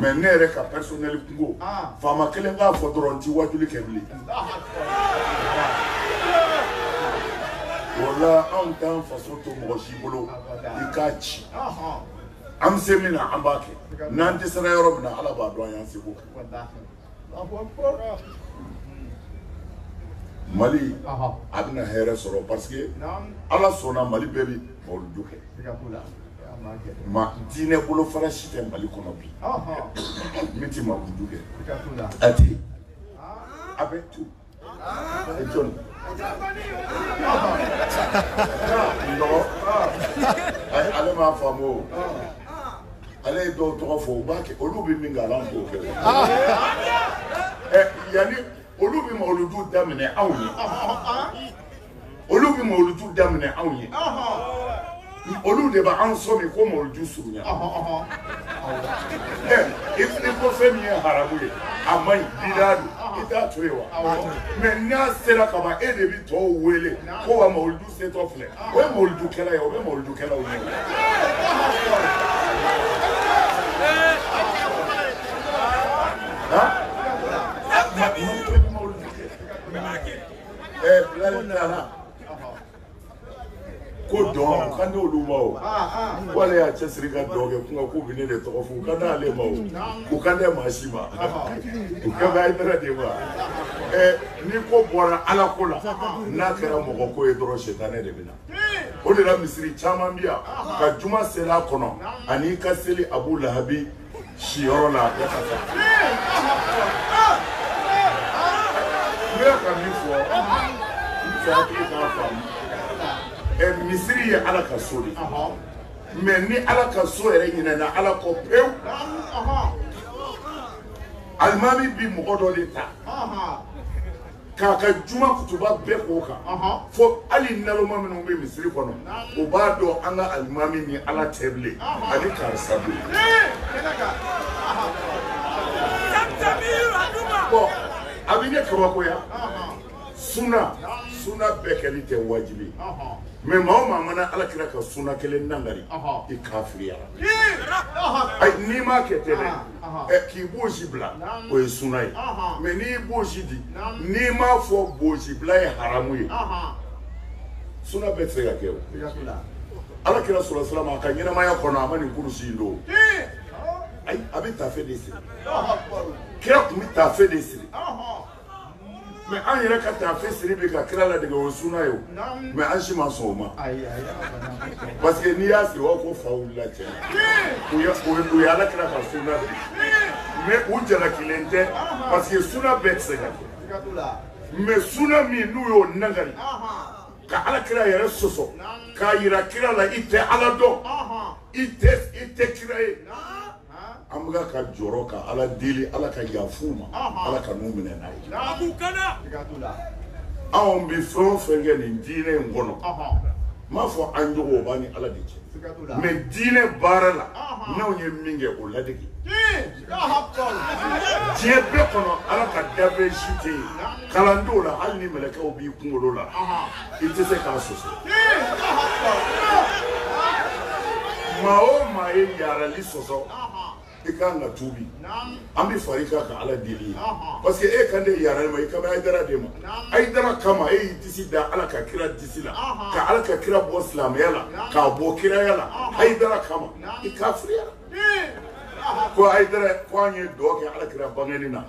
mais ne yɛrɛ ka personnel kungo faama kelen k'a fɔ dɔrɔn n ti wajuli kɛ bilen wala anw t'an faso to mɔgɔ si bolo i k'a ci an bɛ se min na an b'a kɛ n'an dɛsɛra yɔrɔ min na Ala b'a dɔn an y'an seko kɛ Mali a bɛna hɛrɛ sɔrɔ parce que Ala sɔnna Mali bɛɛ bɛ mawuludu kɛ ma diinɛ bolofara si tɛ Mali kɔnɔ bi min ti mawuludu kɛ a tɛ a bɛ tu jɔn ale m'a faamu o ale ye dɔw tɔgɔ fɔ u b'a kɛ olu bɛ min kɛ Ala t'o kɛ yanni olu bɛ mawuludu daminɛ anw ye olu bɛ mawuludu daminɛ anw ye olu de b'an sɔmi ko mawuludu surunya i ko fɛn min ye haramu ye a man ɲi bidaa don i t'a to yen wa mais n'a sera ka ban e de bɛ tɔw wele ko wa mawuludu setɔ filɛ o ye mawuludukɛla ye o bɛ mawuludukɛlaw ɲɛ Bilali taara ko dɔn kan n'olu ma o wale y'a cɛsiri ka dɔn kɛ kunga k'u bɛ ne de tɔgɔ fɔ u ka n'ale ma o u ka ne maa si ma u ka bɛ Hayidara de ma ni ko bɔra Ala ko la n'a kɛra mɔgɔ ko ye dɔrɔn setanɛ de bɛ na o de la misiri caman bɛ yan ka juma seli a kɔnɔ ani ka seli Abu Lahabi siyɔrɔ la a bɛɛ ka taa ne ka min fɔ n fɛ hakili k'a faamu misiri ye Ala ka so de mais ni Ala ka so yɛrɛ ɲinɛna Ala kɔ pewu alimami bi mɔgɔ dɔ de ta k'a ka juma kutuba bɛɛ k'o kan fo hali naloma minnu bɛ misiri kɔnɔ o b'a dɔn an ka alimami ni Ala tɛ bilen ani karisa bilen bon a bɛ ne kabakoya suna bɛɛ kɛli tɛ wajibi mais maa o maa mana Alakira ka suna kelen nangari i kafiriyara n'i m'a kɛ tɛ dɛ k'i boosi bila o ye suna ye mais n'i boosi di n'i m'a fɔ boosi bila ye haramu ye suna bɛɛ tɛ se ka kɛ o Alakira sallallahu alaihi wasallam a ka ɲɛnamaya kɔnɔ a ma nin kurusi in don ayi a bɛ taafe de siri kira tun bɛ taafe de siri mais an yɛrɛ ka taafe siri bɛ ka kira ladege o suna ye o mais an si ma sɔn o ma parce que n'i y'a siri o ko fa wulila cɛ u ye Alakira ka suna bi mais u jalakilen tɛ parce que suna bɛɛ tɛ se ka kɛ mais suna min n'u y'o nangari ka Alakira yɛrɛ sɔsɔ k'a yira kira la i tɛ Ala dɔn i tɛ kira ye an bɛ ka jɔrɔ ka Ala deli Ala ka yafu ma Ala ka n'u minɛ n'a ye anw bɛ fɛn o fɛn kɛ nin diinɛ in kɔnɔ m'a fɔ an jogo o b'a ni Ala de cɛ mais diinɛ baara la n'anw ye min kɛ o ladege diɲɛ bɛɛ kɔnɔ Ala ka dabe si tɛ yen kalandenw la hali ni mɛlɛkɛw b'i kunkolo la i tɛ se k'a sɔsɔ maa o maa ye yarali sɔsɔ i kan ka tuubi an bɛ fari kan ka Ala deli parce que e kan de yarali ma i kan bɛ Hayidara de ma Hayidara kama e y'i disi da Ala ka kira disi la ka Ala ka kira bɔ silamɛya la k'a bɔ kiraya la Hayidara kama i kafiriyara ko Hayidara ko an ye dɔn kɛ Ala kira bangeni na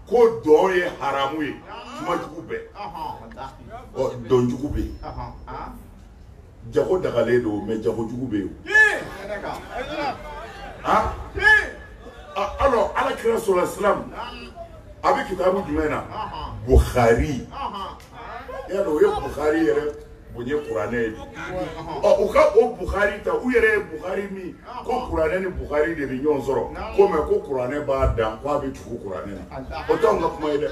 ko dɔn ye haramu ye kumajugu bɛɛ dɔnjugu bɛ yen jago dagalen don mais jagojugu bɛ yen alors Alakira sallallahu alaihi wasallam a bɛ kitabu jumɛn na Bukhari y'a dɔn o ye Bukhari yɛrɛ bonye kuranɛ o ka o Bukhari ta u yɛrɛ Bukhari min ko kuranɛ ni Bukhari de bɛ ɲɔgɔn sɔrɔ ko mɛ ko kuranɛ b'a dan ko a bɛ tugu kuranɛ na o t'anw ka kuma ye dɛ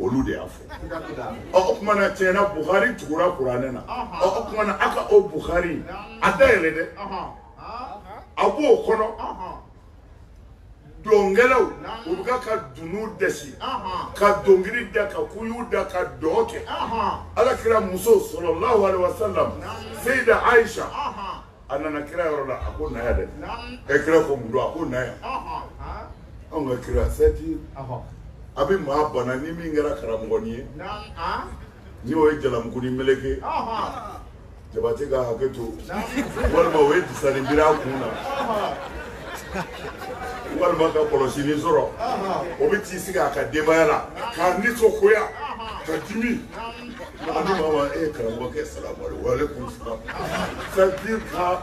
olu de y'a fɔ o kuma na tiɲɛna Bukhari tugura kuranɛ na o kuma na a ka o Bukhari a dayɛlɛ dɛ a b'o kɔnɔ dɔnkɛlaw u bɛ ka dunu dɛsi ka dɔnkili da ka kuyu da ka dɔn kɛ Alakira muso sallallahu alaihi wasallam Sayida Aisha a nana kira yɔrɔ la a ko na ya dɛ kira ko mun don a ko na ya anw ka kira sɛti a bɛ maa bana ni min kɛra karamɔgɔni ye ni o ye jalamukuni meleke jabate ka hakɛ to walima o ye disani biri a kun na walima ka kɔlɔsini sɔrɔ o bɛ t'i sigi a ka denbaya la k'a nisɔngoya ka dimi a ni maa ma e ye karamɔgɔkɛ salamu aleykum wa aleykum salam c'est-à-dire ka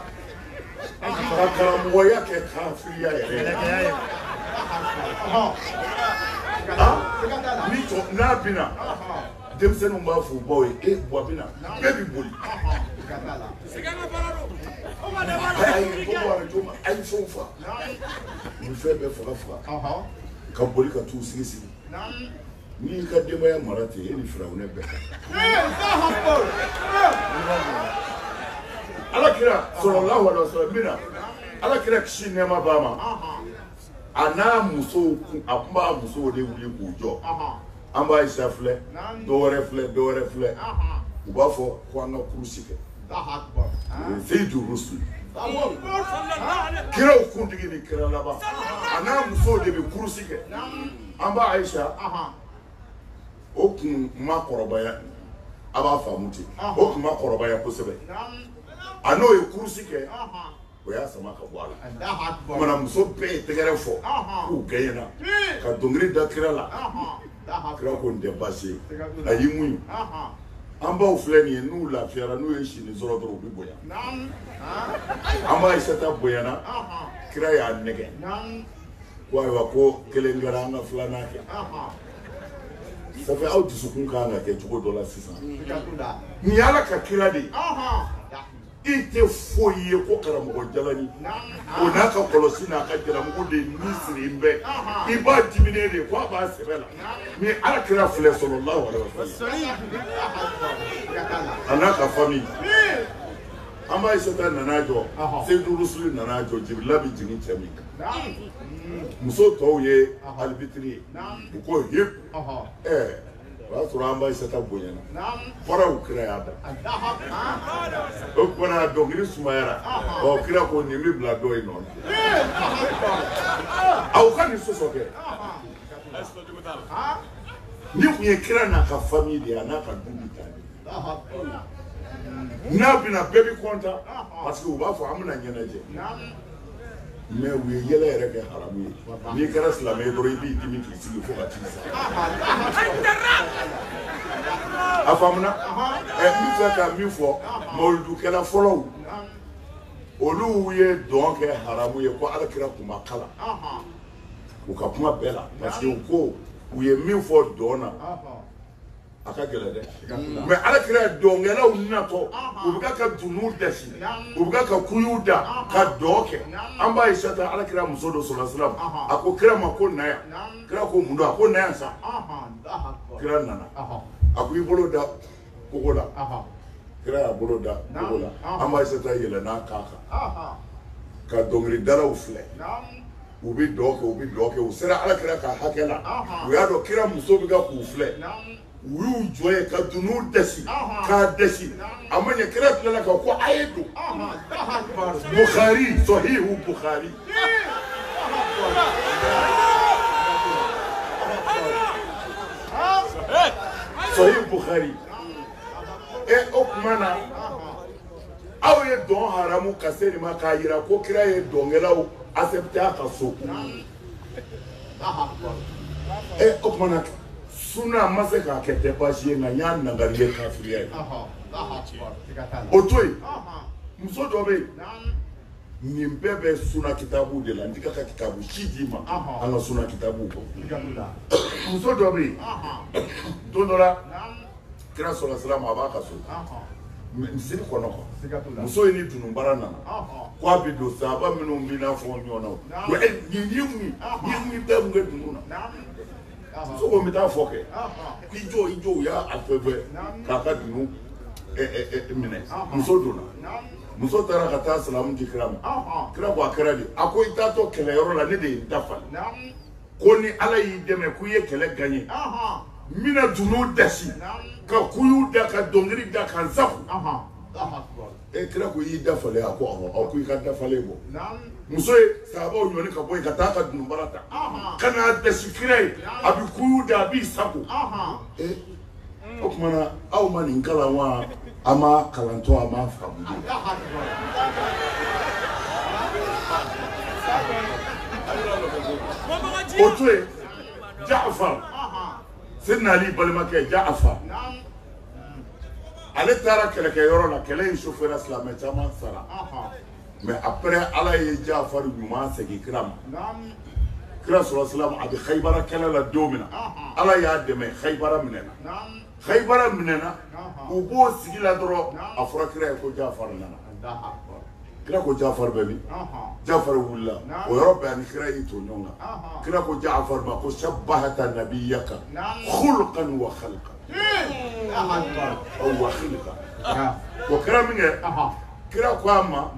karamɔgɔya kɛ kafiriya yɛrɛ ni n'a bɛna denmisɛnninw b'a fɔ u baw ye e bɔ a bɛna bɛɛ bɛ boli a ye fɛnw fa nin fɛn bɛɛ faga ka boli ka t'u sigi sigi ni y'i ka denbaya mara ten e ni Firawuna bɛɛ Alakira sallallahu alaihi wasallam mina Alakira kisi nɛɛma b'a ma a n'a musow a kun b'a musow de wuli k'u jɔ an b'a Aisha filɛ dɔwɛrɛ filɛ u b'a fɔ ko an ka kurusi kɛ Seyidu Rusuli kiraw kuntigi ni kira laban a n'a musow de bɛ kurusi kɛ an b'a Aisha o kun ma kɔrɔbaya a b'a faamu ten o kun ma kɔrɔbaya kosɛbɛ a n'o ye kurusi kɛ o y'a sama ka bɔ a la kumana muso bɛɛ ye tɛgɛrɛ fɔ k'u gɛɲɛna ka dɔnkili da kira la kira ko nin tɛ baasi ye a y'i muɲu an baw filɛ nin ye n'u lafiyara n'u ye sini sɔrɔ dɔrɔn u bɛ bonya an b'a Aisata bonyana kira y'a nɛgɛ ko ayiwa ko kelen kɛra an ka filanan kɛ ça fait aw dusukun kan ka kɛ cogo dɔ la sisan nin ye Ala ka kira de ye i tɛ foyi ye ko karamɔgɔ jalani o n'a ka kɔlɔsi n'a ka jalamugu de ni siri bɛɛ i b'a dimine de ko a b'a sɛbɛ la ni Alakira filɛ sallallahu alaihi wasallam a n'a ka famille an b'a Aisata nana jɔ Seyidu Rusuli nana jɔ Jibirila bɛ jigin cɛ min kan muso tɔw ye alibitiri ye u ko hip o y'a sɔrɔ an b'a Aisata bonyana faraw kira y'a da o kumana dɔnkili sumayara kira ko nin bɛ bila dɔ in nɔ aw ka nin sɔsɔ kɛ ni kun ye kira n'a ka famille de ye a n'a ka du bi taa n'a bɛna bɛɛ bɛ content parce que u b'a fɔ an bɛna ɲɛnajɛ mais u ye yɛlɛ yɛrɛ kɛ haramu ye n'i kɛra silamɛ ye dɔrɔn i b'i dimi k'i sigi fo ka t'i sa a faamuna n bɛ fɛ ka min fɔ mawuludukɛla fɔlɔw olu ye dɔn kɛ haramu ye ko Alakira kun ma kala u ka kuma bɛɛ la parce que u ko u ye min fɔ dɔn na a ka gɛlɛn dɛ mais Alakira dɔnkɛlaw natɔ u bɛ ka dunu dɛsi u bɛ ka kuyu da ka dɔn kɛ an b'a Aisata Alakira muso dɔ sallallahu alaihi wasallam a ko kira ma ko na yan kira ko mun don a ko na yan sa kira nana a ko i bolo da kogo la kira y'a bolo da kogo la an b'a Aisata yɛlɛnna k'a kan ka dɔnkilidalaw filɛ u bɛ dɔn kɛ u sera Alakira ka hakɛ la u y'a dɔn kira muso bɛ ka k'u filɛ u y'u jɔ ye ka dunu dɛsi k'a dɛsi a ma ɲɛ kira tilala ka ko a ye don Bukhari Sahihu Bukhari Sahihu Bukhari o kuma na aw ye dɔn haramu ka se nin ma k'a yira ko kira ye dɔnkɛlaw accepté a ka so o kuma na suna ma se k'a kɛ tɛ baasi ye nka n y'a nangari ye kafiriya ye o to yen muso dɔ bɛ yen nin bɛɛ bɛ suna kitabu de la n tɛ ka kitabu si d'i ma an ka suna kitabu kɔ muso dɔ bɛ yen don dɔ la kira sallallahu alaihi wasallam a b'a ka so misiri kɔnɔ kɔ muso in ni dunubara nana ko a bɛ don sahaba minnu bɛ n'a fɔ ɲɔgɔn na wa nin bɛɛ mun kɛ dunu na muso ko n bɛ taa fɔ kɛ i jɔ u y'a fɛn fɛn k'a ka dunu minɛ muso donna muso taara ka taa salamu di kira ma kira ko a kɛra de a ko i taatɔ kɛlɛyɔrɔ la ne de ye n dafali ko ni ala y'i dɛmɛ k'u ye kɛlɛ gaɲe n bɛna dunu dasi ka kuyu da ka dɔnkili da ka n safu kira ko i y'i dafalen a ko awɔ ko i ka dafalen bɔ muso ye sahabaw ɲɔni ka bɔ yen ka taa ka dunubara ta ka n'a dasi kira ye a bɛ kuyu da a b'i sago o tuma na aw ma nin kalan wa a ma kalantɔ a ma faamu o to yen Jaafar Seydina Ali balimakɛ Jaafar ale taara kɛlɛkɛyɔrɔ la kɛlɛ in sofɛra silamɛ caman sara mais après ala ye Jaafar ɲuman segin kira ma kira sɔrɔ silamɛ a bɛ Xaybara kɛlɛ la don min na ala y'a dɛmɛ Xaybara minɛna Xaybara minɛna u b'o sigi la dɔrɔn a fɔra kira ye ko Jaafar nana kira ko Jaafar bɛ min Jaafar wulila o yɔrɔ bɛɛ ani kira y'i to ɲɔgɔn kan kira ko Jaafar ma ko shabbahata nabiyyaka khulqan wa khalqan wa khilqan o kɛra min kɛ kira ko a ma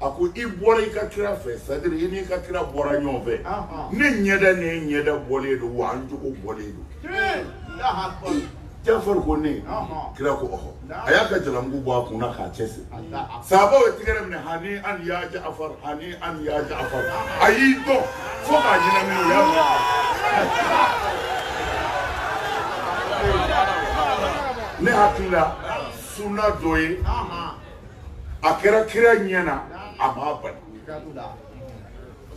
a ko i bɔra i ka kira fɛ c'est-à-dire i n'i ka kira bɔra ɲɔgɔn fɛ ne ɲɛda ni ɲɛda bɔlen don wa an jogo bɔlen don Jaafar ko ne kira ko ɔhɔ a y'a ka jalamugu bɔ a kunna k'a cɛsiri sahabaw ye tigɛrɛ minɛ hani an ya Jaafar hani an ya Jaafar a y'i dɔn fo k'a ɲɛnamini o y'a minɛ ne hakili la sunna dɔ ye a kɛra kira ɲɛna a m'a bali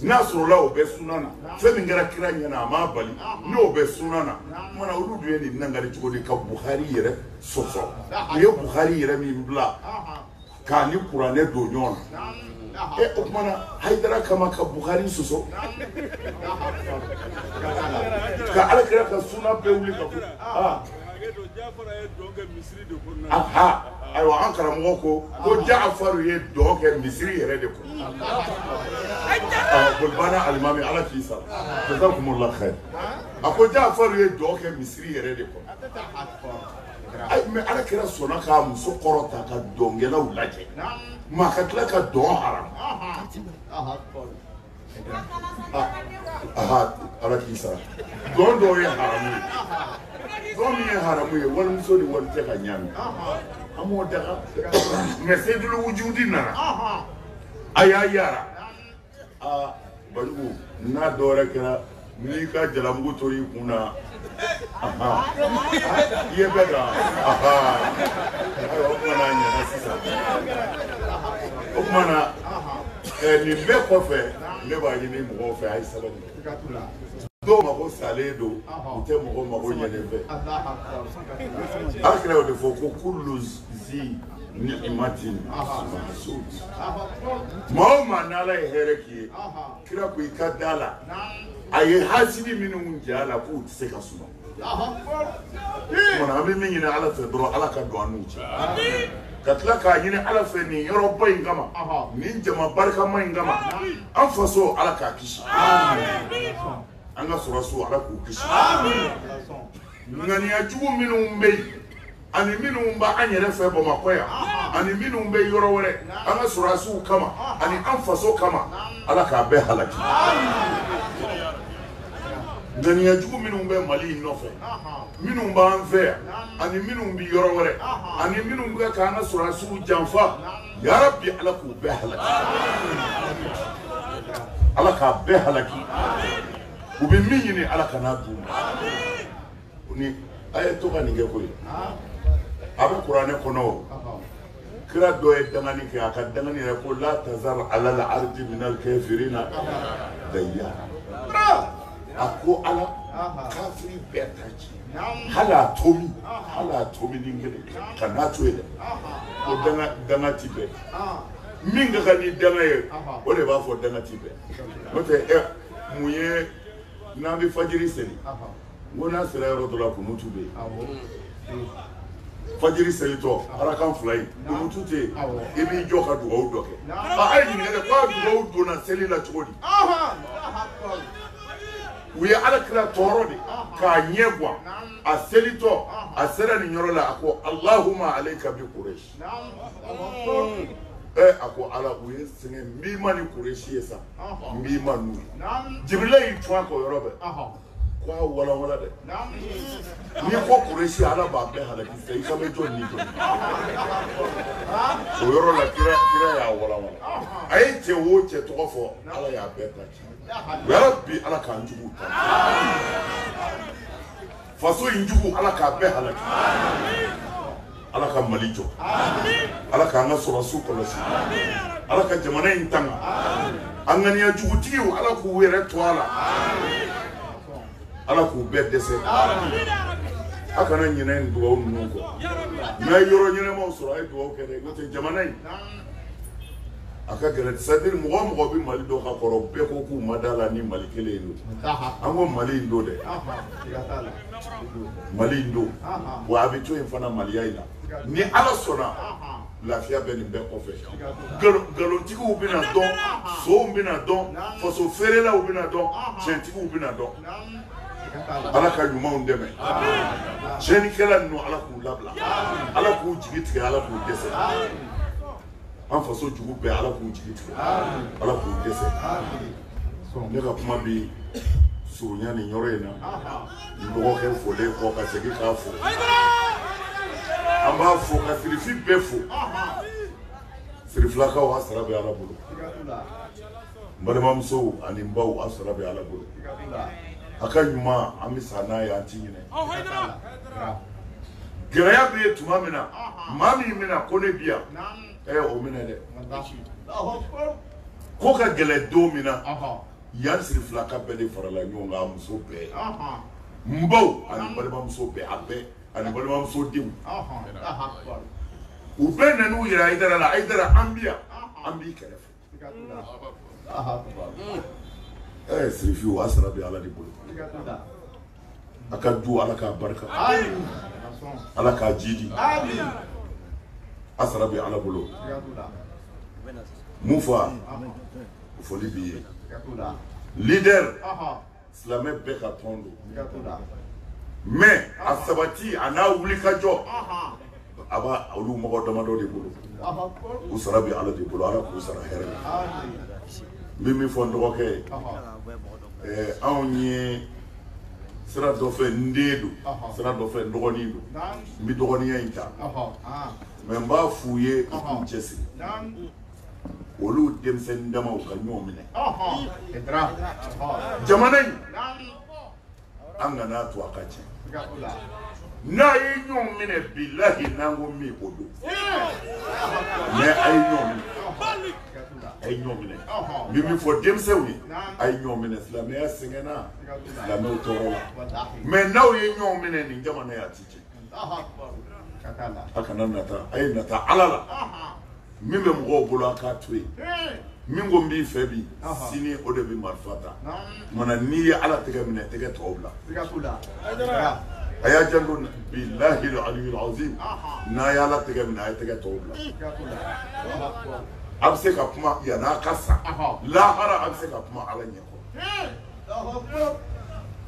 n'a sɔrɔla o bɛ sunna na fɛn min kɛra kira ɲɛna a m'a bali n'o bɛ sunna na kumana olu dun ye nin nangari cogo di ka Buhari yɛrɛ sɔsɔ u ye Buhari yɛrɛ min bila k'a ni kuranɛ don ɲɔgɔn na o kumana Haidara kama ka Buhari sɔsɔ ka Alakira ka sunna bɛɛ wuli ka bɔ ayiwa an karamɔgɔ ko Jaafar ye dɔn kɛ misiri yɛrɛ de kɔnɔ bolibana alimami ala k'i sara jazakumullahu khair a ko Jaafar ye dɔn kɛ misiri yɛrɛ de kɔnɔ mais Alakira sɔnna k'a muso kɔrɔta ka dɔnkɛlaw lajɛ maa ka tila ka dɔn haram ala k'i sara dɔn dɔw ye haramu ye dɔn min ye haramu ye walimuso ni wali tɛ ka ɲami an m'o daga mais Seydul Wujudi nana a y'a yara Bajugu n'a dɔwɛrɛ kɛra n'i ka jalamugu to i kun na i ye bɛɛ kan ayiwa o kumana a ɲɛna sisan o kumana nin bɛɛ kɔfɛ ne b'a ɲini mɔgɔw fɛ a ye sabali dɔw mago salen don u tɛ mɔgɔ mago ɲɛnen fɛ Alakira y'o de fɔ ko kullu zi ni'matin mahsud maa o maa n'Ala ye hɛrɛ k'i ye kira ko i ka da la a ye hasidi minnu jɛ a la k'u tɛ se ka suma kumana an bɛ min ɲini Ala fɛ dɔrɔn Ala ka don an n'u cɛ ka tila k'a ɲini Ala fɛ nin yɔrɔba in kama nin jama barikama in kama an faso Ala k'a kisi an ka sɔrɔsiw Ala k'u kisi ŋaniya jugu minnu bɛ yen ani minnu b'an yɛrɛ fɛ Bamakɔ yan ani minnu bɛ yɔrɔ wɛrɛ an ka sɔrɔsiw kama ani an faso kama Ala k'a bɛɛ halaki ŋaniya jugu minnu bɛ Mali nɔfɛ minnu b'an fɛ yan ani minnu bɛ yɔrɔ wɛrɛ ani minnu bɛ k'an ka sɔrɔsiw janfa ya Rabbi Ala k'u bɛɛ halaki Ala k'a bɛɛ halaki u bɛ min ɲini Ala kana d'u ma ni a ye to ka nin kɛ koyi a bɛ kuranɛ kɔnɔ o kira dɔ ye dangani kɛ a ka dangani yɛrɛ ko la tazar alal ardi minal kafirina dayyara a ko Ala kafiri bɛɛ ta ci hali a tomi ni kelen ka n'a to yen dɛ ko danga ti bɛɛ min ka kan ni danga ye o de b'a fɔ danga ti bɛɛ n'o tɛ mun ye n'an bɛ fajiri seli n ko n'a sera yɔrɔ dɔ la kunutu bɛ yen fajiri selito ala kan fulai dum tute e bi jo ka duwa do ke ay ni ne ko duwa do na selila chodi uye ala kira toro de ka nyegwa a selito a sera ni nyorola ako allahumma alayka bi quraish ako ala uye singe mbima ni quraish yesa mbima nu jibril yi twa ko yorobe kwa wala de ni ko quraish ala ba be hala ki sai ka mejo ni to so yorola kira ya wala ay te wo che to fo ala ya be ta ya rabbi ala ka njugu ta faso injugu ala ka be hala ala ka malijo ala ka nga sura su ko lasi ala ka jamana intanga angani ya jugu tiyo ala ku were to ala ku be dese aka na nyina ndo nu ko na yoro nyina mo sura ay do ko de gote jamana aka gere sadir mo bi mali do ka koro be ko ku madala ni mali kele ndo ango mali ndo de mali ndo wa abitu infana mali yaila ni ala sona lafiya be ni be ko fe galontiku ubina don so ubina don faso ferela ubina don chentiku ubina don ala ka nyuma undeme jeni kala no ala ku labla ala ku jigiti ala ku dese an faso jugu be ala ku jigiti ala ku dese ne ka kuma bi surunya ni nyore na ndo ko fole ko ka segi ka fo amba fo ka sirifi be fo sirifla ka wa sara be ala bulu mbale muso ani mbaw asara be ala bulu akanyuma amisana ya tinyine geraya be tuma mina mami mina kone bia o mina de ko ka gele do mina yan sirifla ka be de farala nyonga muso be mbaw ani balba muso be abe ani balba muso dim u be nanu yira idara ambi kelef sirifi wa asara bi ala di bolo aka du ala ka barka ala ka jidi asara bi ala bolo mufa foli bi leader islamé be ka tondo mais asabati ana wuli ka jo aba olu mo do de bolo usara bi ala di bolo ala ko usara here mimi fondo ke awni sira do fe ndedu sira do fe ndogoni do mi dogoni yinta mais mba fuye ko jesi wolu dem sen ndama ko nyomine jamanay angana to akache na yi nyomine billahi nango mi kodo mais ay nyomine ay nyomine mimi fo dem sewni ay nyomine islamé ya singena islamé utoro mais naw ye nyomine ni jamana ya tije akana nata ay nata alala mimi mgo bolo aka twe mingo mbi febi sini ode bi marfata mana ni ala tege mine tege tobla aya jandu billahi al-ali al-azim na ya la tege mine ay tege tobla abse ka kuma ya na kasa la hara abse ka kuma ala nyako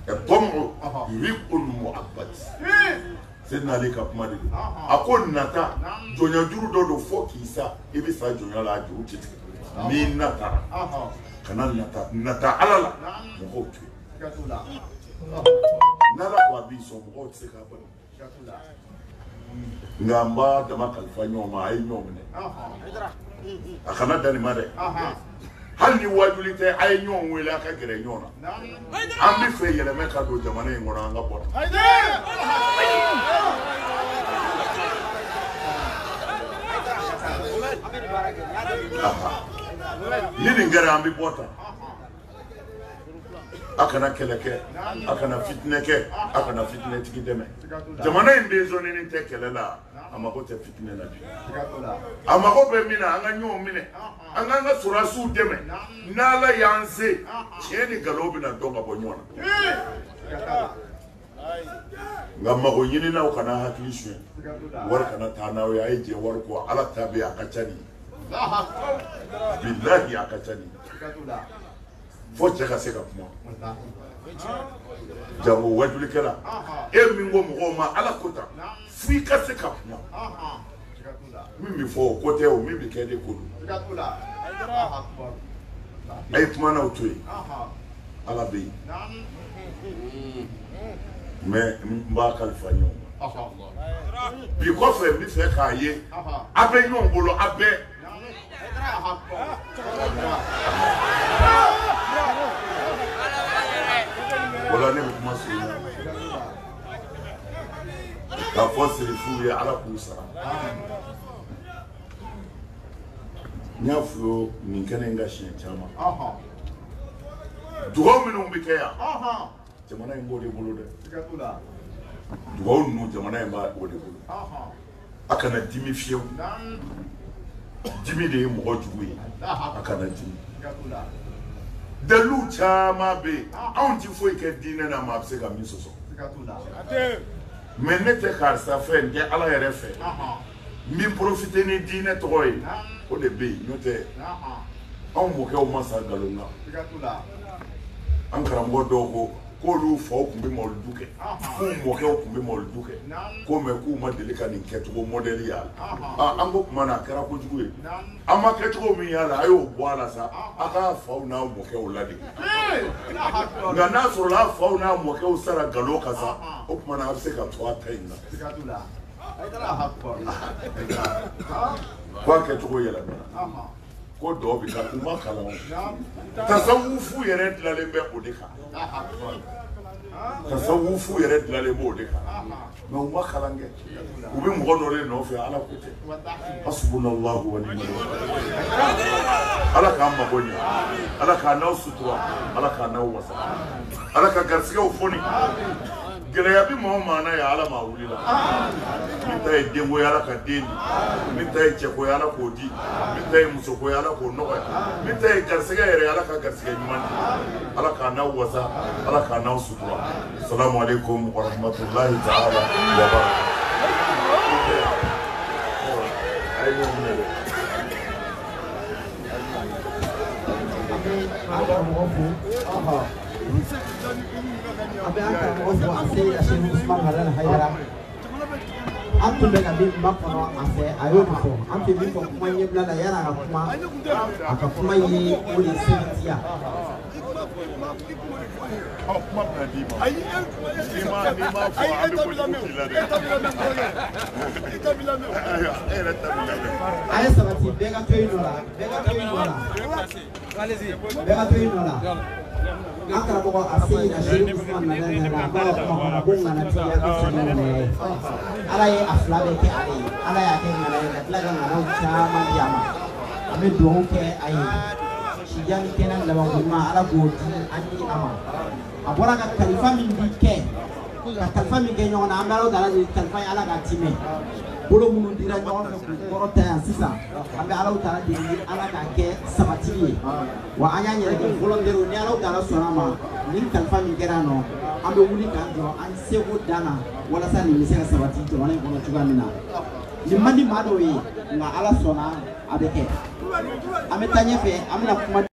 الطمع يريق المعبد سيدنا علي كما دي اكون نتا جونيا جورو دو فوكيسا ايبي سا جونيا لا جورو تيت مين نتا كان نتا على لا موت nala kwa biso mo tseka ba ngamba dama kalfanyo ma ay nyomne akana dani mare hal ni wajulite ay nyon wela ka gere nyona ambi fe yele me ka do jamana ngona nga bot yini ngara ambi bota akana keleke akana fitneke akana fitne tiki deme jamana inde zone ni tekelela amako te fitne na bi amako be mina anga nyo mine anga surasu deme nala yanse cheni galobi na donga bonyona nga mago nyini na kana hakili shwe war kana tanawo ya je war ko ala tabi akachani billahi akachani fo cheka seka kuma jamu waduli kala mingo mugoma ala kota fi ka seka kuma mimi fo kote o mimi kede kudu ay kuma na utui ala bi mais mba khalifa nyo bi ko fe mi fe ka ye abe nyo ngolo abe wala ne kuma su ka fosi fu ya ala kusa nyafu min kana ngashi chama duho minu mbikeya jamana ngode bolo de duho nu jamana ba wode bolo akana dimi fiew dimi de mo juwe akana dimi dalu chama be anti foi ke dina na mapse ka misoso menete karsa fe nge ala yere fe mi profiter ni dina toy o de be note on mo ke o masa galonga ankara modo ko lu fo ku be mo duke ku mo ke ku be mo duke ko me ku ma delika ni keto model ya ambo mana kara ko juwe ama keto mi ya la ayo bwala sa aka fo na mo ke o ladi nga na so la fo na mo ke o sara galoka sa o mana abse ka to ataina kwa keto ko yela ko do bi ka kuma kala tasawufu yere dilale be odeka tasawufu yere dilale be odeka no ma khalange ubi mgodore no fe ala kote hasbunallahu wa ni'mal wakeel ala ka ma bonya ala ka na sutura ala ka na wasa ala ka garsiga ufoni geleya bi mo mana ya ala ma wulila mitay dengo ya ala ka deni mitay cheko ya ala ko di mitay musoko ya ala ko noya mitay garsiga yere ala ka garsiga nyumani ala ka na wasa ala ka na sutura assalamu alaikum wa rahmatullahi ta'ala wa barakatuh abe aka ofu ase ashe Usman Harana Haidara antu be gabi makono ase ayodo fo antu bi fo kuma nyebla la yara aka kuma yi odi sentia ay sabati bega toyinola allez-y bega toyinola akara boko asiri na shiri Usman na na ba bunga na tia kisane ala ye aflabe ke ala ya ke na la laga na chama diama ame do ke ay shijan kenan da ba ala goti andi ama abora ka khalifa min dike ka khalifa min ke nyona amalo dala di khalifa ala ka time bolo munu dira nyona ko korota ya sisa ambe ala utara di ala ka ke sabati wa anya nyere ke volondero ni ala utara sonama ni khalifa min kerano ambe wuli ka jo an sego dana wala sa ni se sabati to wala ko chuga mina ni mandi mado yi nga ala sona abeke ametanye fe amina kuma